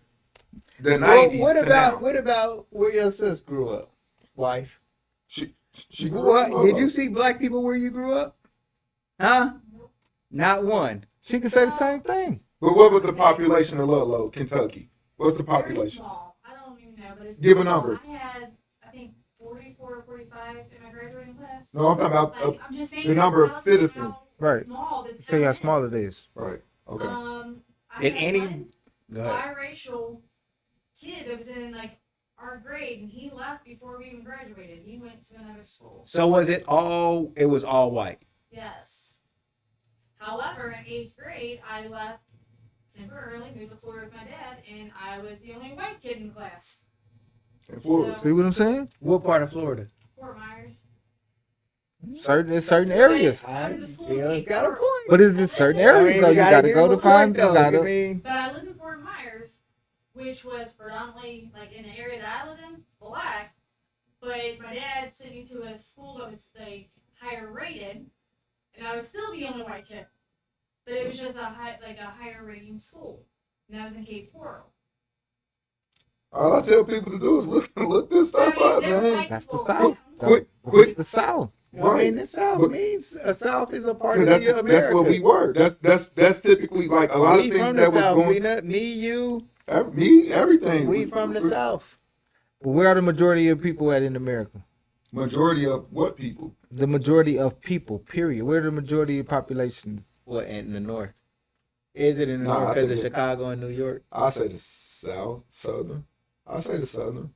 the 90s What to about now, what about where your sis grew up, wife? she grew What up did low. you see black people where you grew up? Huh? Not one. She could say the same thing. But what was the population of Ludlow, Kentucky? What's the Very population? small. I don't even know, but it's Give a small. number. I had, I think, 44 or 45 in my graduating class. No, I'm talking about Like, I'm just saying the number of how citizens. Right. Small this Tell you how town small is. it is. right. Okay. I In had any- one Go ahead. biracial kid that was in like our grade, and he left before we even graduated. He went to another school. So was it all? It was all white. Yes. However, in 8th grade, I left temporarily, moved to Florida with my dad, and I was the only white kid in class. In Florida. See what I'm saying? What part of Florida? Fort Myers. Certain areas. I went to school Yeah, in it's got a East point. But it's in certain I areas mean, though. you You gotta give go him to a find. point, You though. gotta. I mean, But I lived in Fort Myers, which was predominantly, like, in the area that I lived in, black. But my dad sent me to a school that was, like, higher rated, and I was still the only white kid. But it was just a higher rating school, and that was in Cape Coral. All I tell people to do is look this stuff I up, mean, there were man. white That's the people South. Quick. The South. I mean, the South But- means a South is a part Because of that's, America. that's what we were. That's typically like a lot of We things from the that was South. going. Me, you. Everything. We from the South. But where are the majority of people at in America? Majority of what people? The majority of people, period. Where are the majority of population? What in the North? Is it in the Nah, North I because of think it's- Chicago and New York? I say the South, Southern. I say the Southern.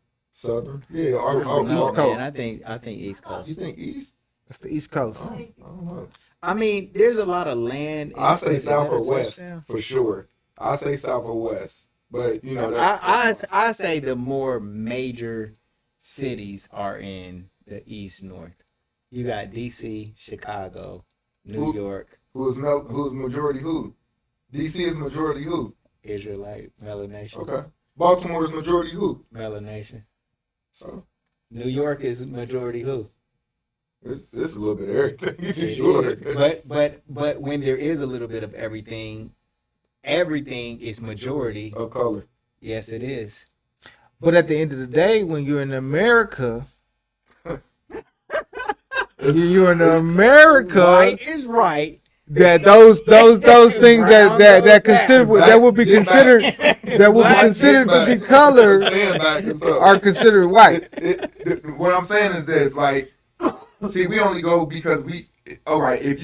Yeah. Or, It's or, the East or, Coast. Man, I think East you Coast. think East? It's the East Coast. I don't know. I mean, there's a lot of land. in I say cities South that or are West touchdown. for sure. I say South or West, but you know that's, I say the more major cities are in the East North. You got DC, Chicago, New Who- York, who's majority who? DC is majority who? Israelite, Melanesian, Okay. Baltimore is majority who? Melanesian. So New York is majority who? it's a little bit of everything. It is. But when there is a little bit of everything is majority. of color. Yes, it is. But at the end of the day, when you're in America, you're in America. Right is right. That those things Brown that goes consider back. that would be considered that would be Black considered to be Stand colored back and stuff. are considered white. What I'm saying is this, like, see, we only go because all right, if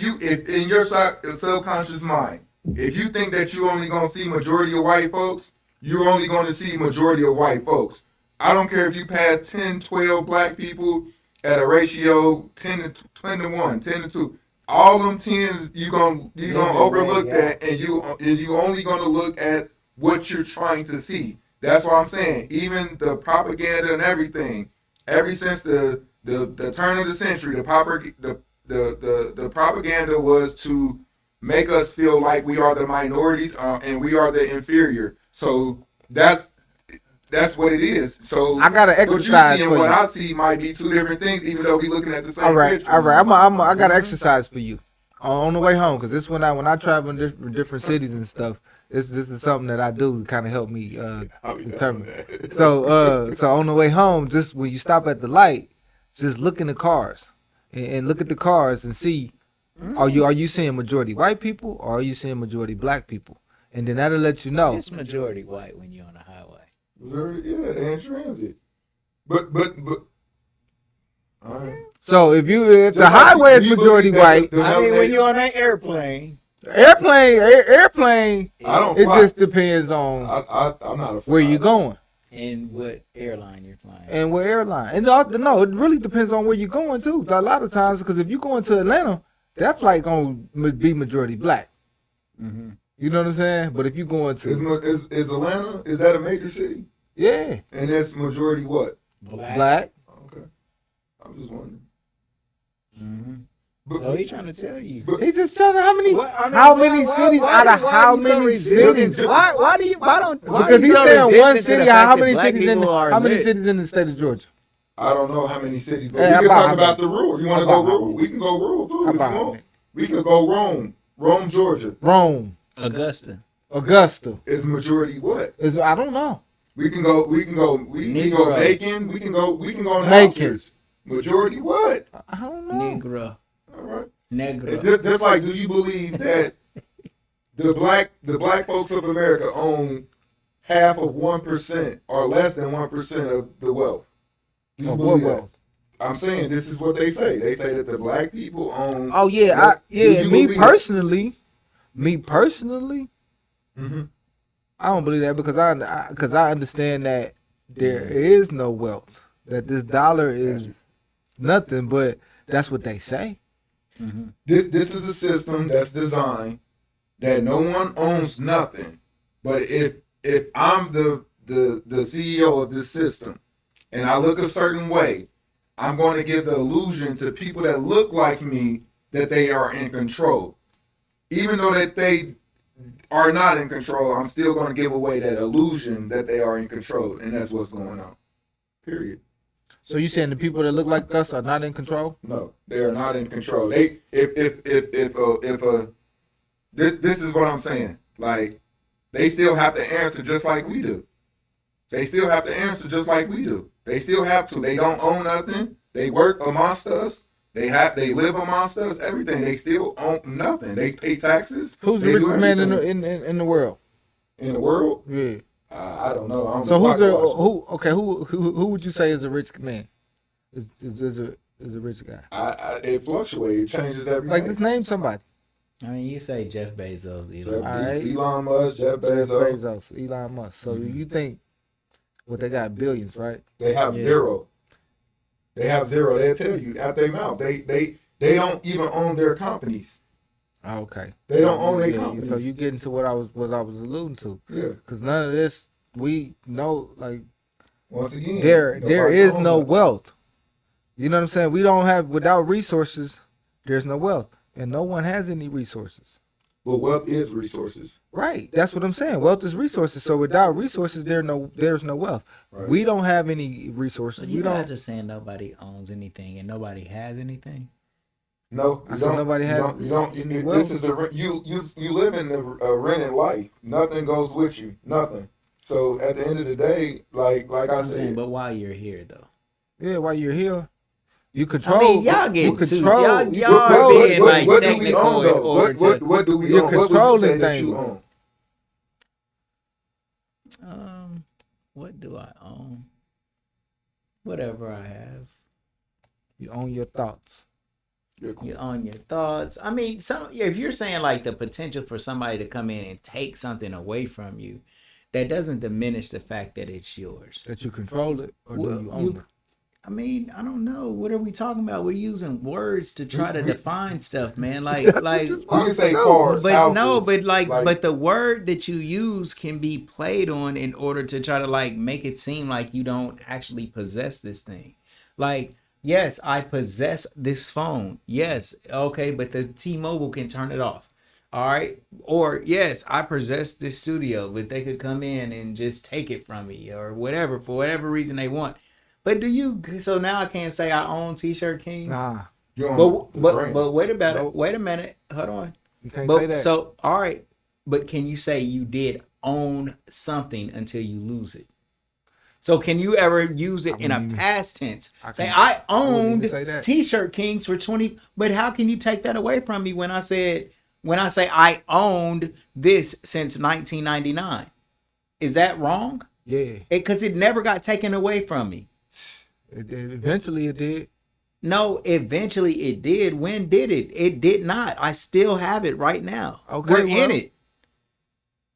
in your subconscious mind, if you think that you're only going to see majority of white folks, you're only going to see majority of white folks. I don't care if you pass 10, 12 black people at a ratio 10 to 1, 10 to 2. All them 10s, you're gonna overlook that, and you only gonna look at what you're trying to see. That's what I'm saying. Even the propaganda and everything, ever since the turn of the century, the propaganda was to make us feel like we are the minorities and we are the inferior. So that's what it is. So I gotta what you exercise see and for what you. I see might be two different things, even though we looking at the same All right. picture. I got to exercise for you on the way home because this when I travel in different cities and stuff. This is something that I do to kind of help me I'll be determine. doing that. So on the way home, just when you stop at the light, just look in the cars and look at the cars and see are you seeing majority white people or are you seeing majority black people? And then that'll let you know. It's majority white when you're on the highway. Yeah, they in transit. But all right. So if the Just like highway is you majority believe that white, the I mean, when melanated- you're on an airplane, airplane, I don't it fly. just depends on I'm not a where you going and what airline you're flying. and what airline. And no, it really depends on where you're going to. A lot of times, because if you're going to Atlanta, that flight gonna be majority black. Mm-hmm. You know what I'm saying? But if you're going to Is Atlanta, is that a major city? yeah, And it's majority what? Black. black. Okay. I'm just wondering. Mm-hmm. Oh, he trying to tell you. He's just trying to how many What- I mean, how why- many why- cities why- out of why how you so many resistant cities? to- Why do you? Why don't? Why Because you he's so saying one resistant to the city. fact How that many black cities in people are how many lit? cities in the state of Georgia? I don't know how many cities, but Hey, we can about- talk about the rural. You want to go about- rural? We can go rural too if you about- want. We could go Rome, Georgia. Rome, Augusta. Augusta. Is majority what? Is I don't know. We can go Negro. Macon. We can go Macon. Macon. Majority what? I don't know. Negro. All right. Negro. Just like, do you believe that the black folks of America own half of 1% or less than 1% of the wealth? Do you Of believe what that? wealth? I'm saying this is what they say. They say that the black people own. Oh yeah, less- do you me believe personally, Mhm. I don't believe that because I understand that there is no wealth. That this dollar is nothing, but that's what they say. This is a system that's designed that no one owns nothing. But if I'm the CEO of this system and I look a certain way, I'm going to give the illusion to people that look like me that they are in control. Even though that they are not in control, I'm still going to give away that illusion that they are in control, and that's what's going on. Period. So you saying the people that look like us are not in control? No, they are not in control. They this is what I'm saying. Like, they still have to answer just like we do. They still have to answer just like we do. They still have to. They don't own nothing. They work amongst us. They live amongst us. Everything. They still own nothing. They pay taxes. Who's the They do richest man in everything. in the world? In the world? Yeah. I don't know. I don't So know. who's who would you say is a rich man? Is a rich guy? It fluctuates. It changes every Like day. just name somebody. I mean, you say Jeff Bezos, Jeff Elon. Alright. Bezos, Elon Musk, Jeff Jeff Bezos. Bezos, Elon Musk. So you think they got billions, right? They have Yeah. zero. They have zero. They'll tell you out their mouth. They don't even own their companies. Oh, okay. They don't own their Yeah, companies. so you get into what I was alluding to. Yeah. Because none of this we know like Once again, there nobody is owns no it. wealth. You know what I'm saying? We don't have without resources, there's no wealth. And no one has any resources. But wealth is resources. Right. That's what I'm saying. Wealth is resources. So without resources there's no wealth. Right. We don't have any resources. So We you don't guys are saying nobody owns anything and nobody has anything? No, I you said don't. nobody you has don't. You don't. any This wealth. is you live in a rented life. Nothing goes with you. Nothing. So at the end of the day, like I I'm saying, said, but while you're here though. Yeah, while you're here. You control I mean, y'all you get too control y'all, you y'all control- are being like what do we technical own in though? order What do we You're own? What would you say controlling that you things. own? what do I own? Whatever I have. You own your thoughts. You own your thoughts. I mean, if you're saying like the potential for somebody to come in and take something away from you, that doesn't diminish the fact that it's yours. That you control it or Well, do you own it? I mean, I don't know. What are we talking about? We're using words to try to define stuff, man. Like, That's what like, you're We can say No, cars, but houses, no, but like, like- but the word that you use can be played on in order to try to like make it seem like you don't actually possess this thing. Like, yes, I possess this phone. Yes, okay, but the T-Mobile can turn it off. All right. Or yes, I possess this studio, but they could come in and just take it from me or whatever for whatever reason they want. But do you? So now I can't say I own T-shirt Kings. Nah, you own the brand. But wait about Nope. it. Wait a minute. Hold on. you can't But say that. so all right. But can you say you did own something until you lose it? So can you ever use it in a wouldn't even- past tense? Say can't- I wouldn't even owned say that. T-shirt Kings for 20. But how can you take that away from me when I say I owned this since 1999? Is that wrong? yeah, Because it never got taken away from me. eventually it did. No, eventually it did. When did it? It did not. I still have it right now. Okay, We're in well- it.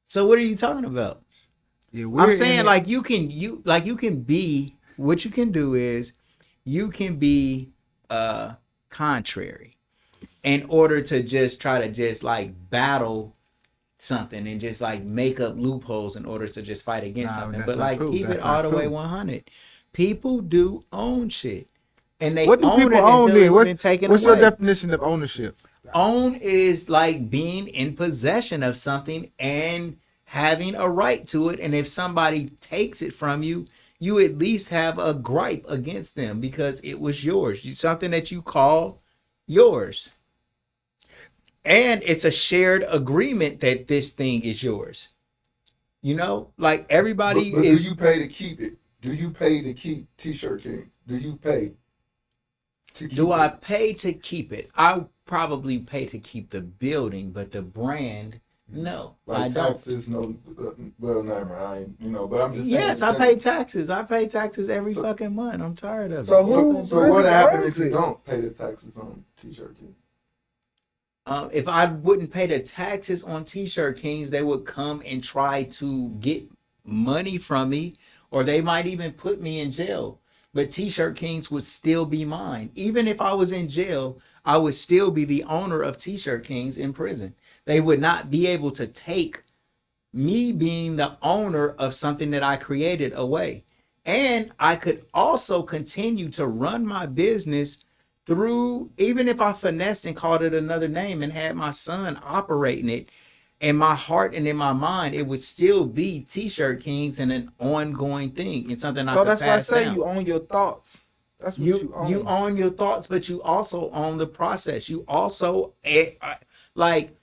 So what are you talking about? Yeah, I'm saying like you can be what you can do is you can be contrary in order to just try to just like battle something and just like make up loopholes in order to just fight against Nah, something. that's But not like true. keep That's it all not the way true. 100. People do own shit. and they What do own people it own until then? it's been taken What's away. your definition of ownership? Own is like being in possession of something and having a right to it. And if somebody takes it from you, you at least have a gripe against them because it was yours. Something that you call yours. And it's a shared agreement that this thing is yours. You know, like everybody But is. do you pay to keep it? Do you pay to keep T-shirt King? Do you pay to keep Do I it? pay to keep it? I probably pay to keep the building, but the brand, no, I Like don't. taxes? No. Well, never. I ain't, but I'm just saying. Yes, I pay taxes. I pay taxes every fucking month. I'm tired of it. So who- So what happens if owns you it? don't pay the taxes on T-shirt King? If I wouldn't pay the taxes on T-shirt Kings, they would come and try to get money from me, or they might even put me in jail. But T-shirt Kings would still be mine. Even if I was in jail, I would still be the owner of T-shirt Kings in prison. They would not be able to take me being the owner of something that I created away. And I could also continue to run my business through, even if I finessed and called it another name and had my son operating it, in my heart and in my mind, it would still be T-shirt Kings and an ongoing thing and something I So could that's why I pass say down. you own your thoughts. That's what You own your thoughts, but you also own the process. You also like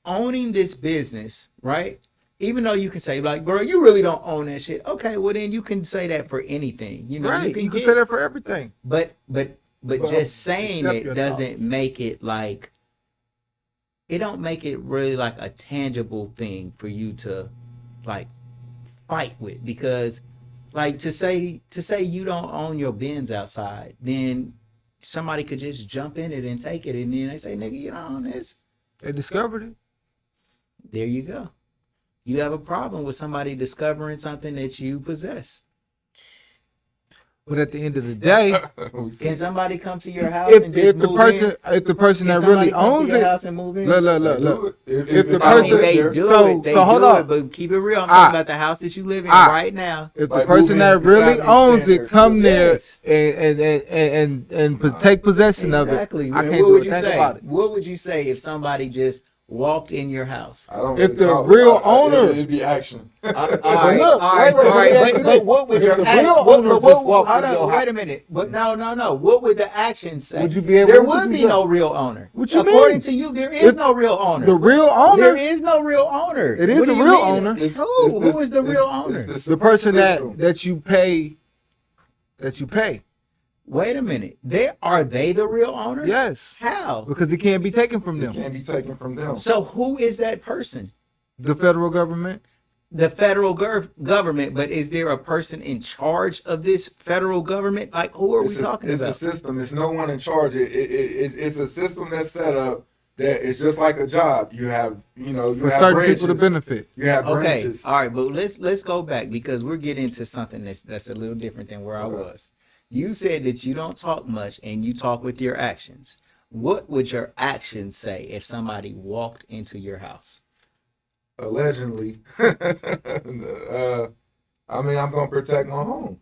owning this business, right? Even though you can say like, bro, you really don't own that shit. Okay, well then you can say that for anything. You know, right. you can You can get, say that for everything. but Well, just saying accept it your doesn't thoughts. make it like, it don't make it really like a tangible thing for you to like fight with, because like to say you don't own your bins outside, then somebody could just jump in it and take it, and then they say, nigga, you don't own this. They discovered it. There you go. You have a problem with somebody discovering something that you possess. But at the end of the day, Can somebody come to your house if and just the move person in? if the person Can that really somebody come to owns your it, house and move in? look. If the I mean, person- they there, do So- it. They so hold do on. it, but keep it real. I'm Ah. talking about the house that you live in Ah. right now. if the Like person moving that really beside me, owns stand it there come still. there Yes. and take possession Exactly. of it, I And can't what do would a you thing say? about it. What would you say if somebody just walked in your house? I don't If really the talk real about it. owner- It'd be action. All right, look, all right, wait, all right. let me ask you But this. what would If your the act- real what- owner but just what- walked hold in on, your wait house- a minute. But no. What would the action say? Would you be able? There what would you be do? no real owner. What you According mean? to you, there is If no real owner. The real There owner, is no real owner. It is What do a you real mean? owner. Who is the real owner? the person that you pay, Wait a minute. Are they the real owner? yes, How? because it can't be taken from It them. can't be taken from them. So who is that person? The federal government. The federal government, but is there a person in charge of this federal government? Like, who are we talking it's about? a system. It's no one in charge. It's a system that's set up that it's just like a job. You have, you For have certain branches. people to benefit. You have Okay, branches. all right, but let's go back, because we're getting into something that's a little different than where I Okay. was. You said that you don't talk much and you talk with your actions. What would your actions say if somebody walked into your house? Allegedly. I mean, I'm gonna protect my home.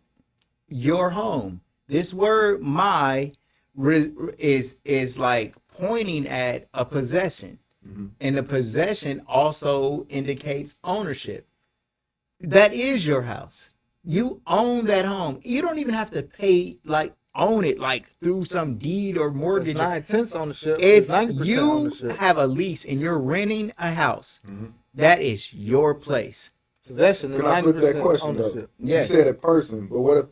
Your home. This word "my" is like pointing at a possession, and the possession also indicates ownership. That is your house. You own that home. You don't even have to pay, like, own it like through some deed or mortgage. It's 9/10 ownership. If It's 90% you ownership. have a lease and you're renting a house, that is your place. Possession is Can I put that 90% question though? ownership. Yes. You said a person, but what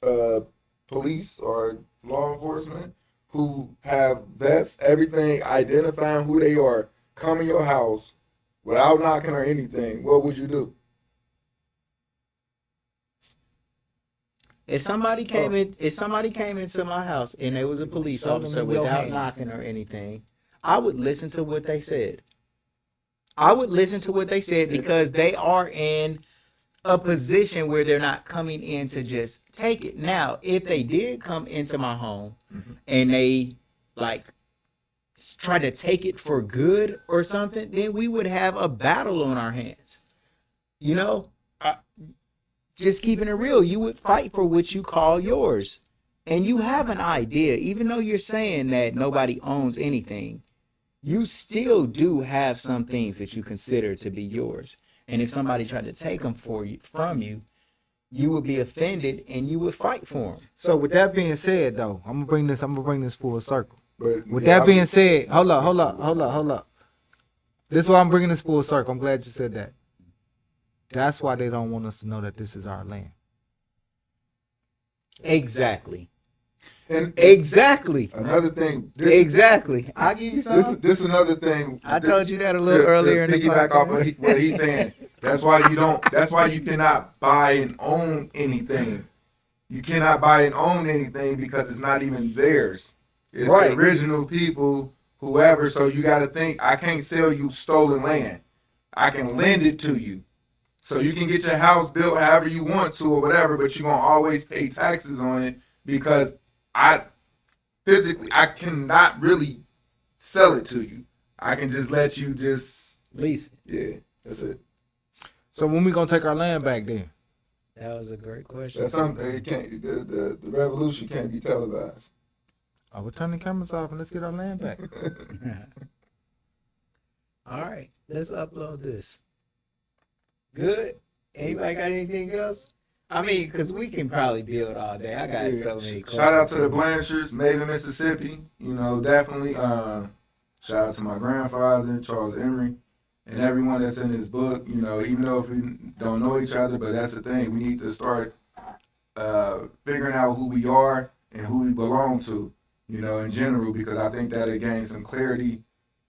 if police or law enforcement who have vests, everything, identifying who they are, come in your house without knocking or anything? What would you do? If somebody came into my house and there was a police Show them officer in your without hands. knocking or anything, I would listen to what they said. I would listen to what they said, because they are in a position where they're not coming in to just take it. Now, if they did come into my home and they like try to take it for good or something, then we would have a battle on our hands. You know, just keeping it real, you would fight for what you call yours. and you have an idea, even though you're saying that nobody owns anything, you still do have some things that you consider to be yours. And if somebody tried to take them from you, you would be offended and you would fight for them. So with that being said, though, I'm gonna bring this full circle. But With yeah, that being said, hold up. This is why I'm bringing this full circle. I'm glad you said that. That's why they don't want us to know that this is our land. Exactly. and Exactly. another thing, Exactly. I'll give you This some. this another thing. I told you that a little to earlier in the piggyback off podcast. what he's saying. That's why you don't. That's why you cannot buy and own anything. You cannot buy and own anything because it's not even theirs. It's Right. the original people, whoever. So you got to think. I can't sell you stolen land. I can lend it to you, so you can get your house built however you want to or whatever. But you're gonna always pay taxes on it because I cannot really sell it to you. I can just let you just Please. yeah. That's it. So when we gonna take our land back then? That was a great question. That's something. It can't. The revolution can't be televised. Oh, we'll turn the cameras off and let's get our land back. All right, let's upload this. Good. Anybody got anything else? I mean, because we can probably build all day. I got so many questions. Shout out to the Blanchards, Maven, Mississippi. You know, definitely. Shout out to my grandfather, Charles Emery, and everyone that's in this book. You know, even though if we don't know each other, but that's the thing. We need to start figuring out who we are and who we belong to. You know, in general, because I think that'll gain some clarity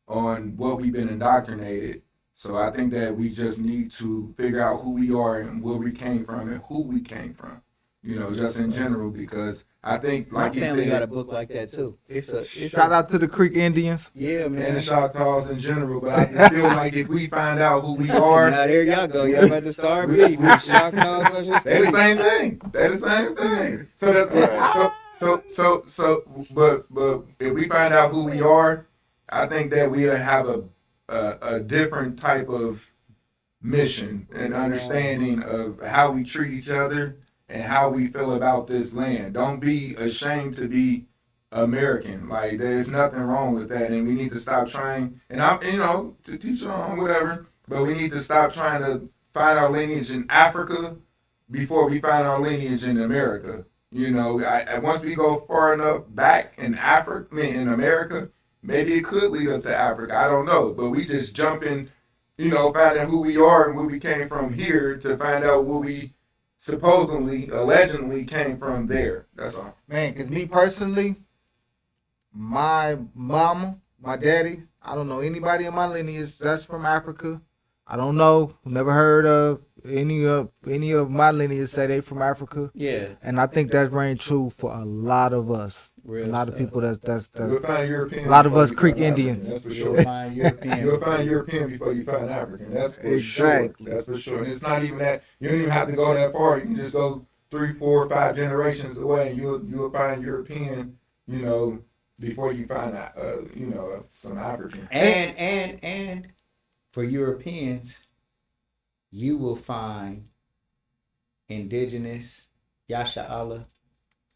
on what we've been indoctrinated. So I think that we just need to figure out who we are and where we came from and who we came from. You know, just in general, because I think, My like you family got a said, book like that too. It's Shout out to the Creek Indians. Yeah, and man. the Choctaws in general, but I just feel like if we find out who we are, Now there y'all go. Y'all about to start beef. Choctaws versus they're the Creek. same thing. They're the same thing. So but if we find out who we are, I think that we'll have a different type of mission and understanding of how we treat each other and how we feel about this land. Don't be ashamed to be American. Like, there's nothing wrong with that, and we need to stop trying. And I'm, you know, to teach on whatever, but we need to stop trying to find our lineage in Africa before we find our lineage in America. You know, once we go far enough back in Africa, in America, maybe it could lead us to Africa. I don't know, but we just jump in, you know, finding who we are and where we came from here to find out where we supposedly, allegedly came from there. That's all. Man, cause me personally, my mama, my daddy, I don't know anybody in my lineage that's from Africa. I don't know. Never heard of any of my lineage say they from Africa. Yeah. And I think that's rang true for a lot of us. Real a lot stuff. of people that's You'll find European. a lot of before us you Creek find Indians. African, that's for You'll sure. find European. You'll find European before you find African. That's for Exactly. sure. That's for sure. And it's not even that. You don't even have to go that far. You can just go 3, 4, 5 generations away, and you'll find European. You know, before you find you know, some African. And for Europeans, you will find indigenous, Yasha Allah,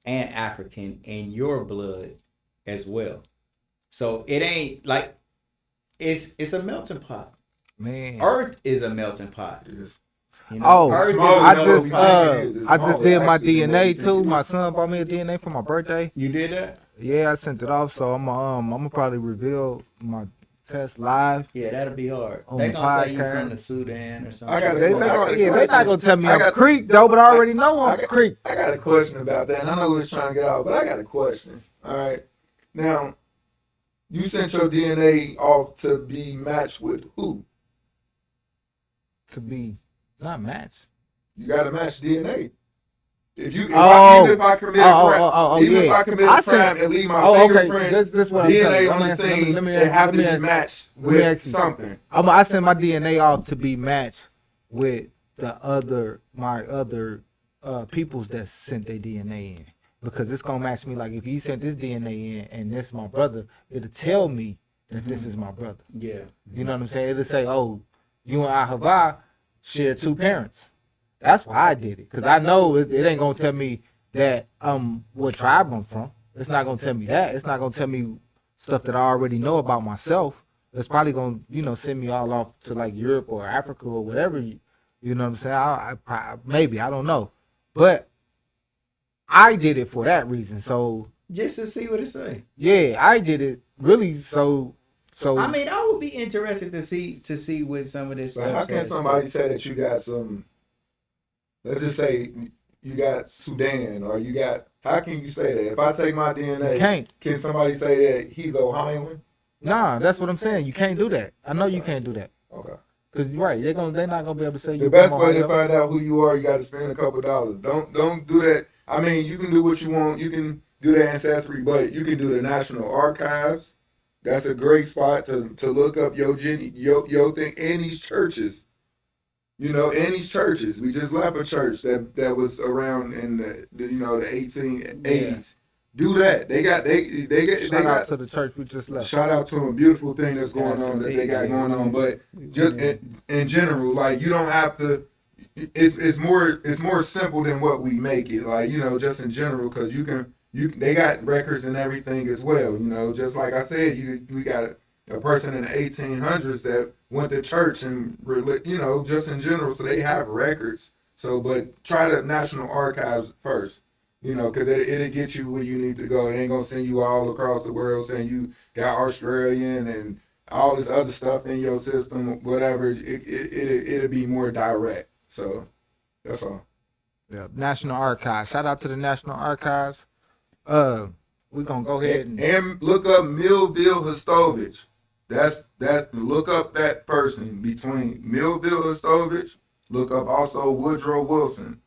and African in your blood as well. So it ain't like it's a melting pot. Man. Earth is a melting pot. It is. You know? Oh, Earth is smaller a I than melting just pot. It's I smaller, just did my actually, than what DNA you think too. it My is. son bought me a DNA for my birthday. You did that? Yeah, I sent it off, so I'm gonna probably reveal my test live. Yeah, that'll be hard. On They the gonna say you podcast. from the Sudan or something. I got a They I got a not question. gonna tell me I I'm got- Creek though, but I already know I I'm got- Creek. I got a question about that, and I know we was trying to get out, but I got a question. All right, now you sent your DNA off to be matched with who? To be not matched. You got to match DNA. If you, Oh. even if I commit a crime, even if yeah. I commit I a said- crime and leave my Oh, okay. fingerprints, This what I'm DNA saying. on the Let me- scene, let me- they have let to me be ask- matched let me with ask you. something. I sent my DNA off to be matched with my other peoples that sent their DNA in, because it's gonna match me. Like if you sent this DNA in and this my brother, it'll tell me that this is my brother. Yeah. You know what I'm saying? It'll say, oh, you and Ahava share 2 parents. That's why I did it, because I know it ain't gonna tell me that what tribe I'm from. It's not gonna tell me that. It's not gonna tell me stuff that I already know about myself. It's probably gonna, send me all off to like Europe or Africa or whatever. You know what I'm saying? Maybe, I don't know, but I did it for that reason. So Just to see what it say. yeah, I did it really. So I mean, I would be interested to see what some of this So stuff. how can says. somebody say that you got some? Let's just say you got Sudan, or you got. How can you say that? If I take my DNA, you can't. can somebody say that he's Ohioan? Nah, that's what I'm saying. You can't do that. I know you can't do that. Okay. Cause you're right. They're not gonna be able to say you. The best from way to Ohio. find out who you are, you got to spend a couple dollars. Don't do that. I mean, you can do what you want. You can do the ancestry, but you can do the National Archives. That's a great spot to look up your thing and these churches. In these churches. We just left a church that was around in the 1880s. Do that. They got Shout out to the church we just left. shout out to them. Beautiful thing that's going on that they got going on. But just in general, like you don't have to. It's more simple than what we make it. Like just in general, because they got records and everything as well. Just like I said, we got a person in the 1800s that went to church and just in general, so they have records. So, but try the National Archives first. Because it'll get you where you need to go. It ain't gonna send you all across the world saying you got Australian and all this other stuff in your system, whatever. It'll be more direct. So that's all. Yeah, National Archives. Shout out to the National Archives. We're gonna go ahead And look up Millville Hostovich. That's look up that person between Millville Hostovich. Look up also Woodrow Wilson.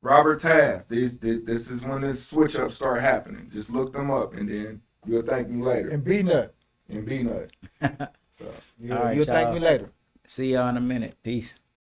Robert Taft. This is when this switch up start happening. Just look them up, and then you'll thank me later. and B Nut. And be nut. So All right, You'll thank y'all. me later. See y'all in a minute. Peace.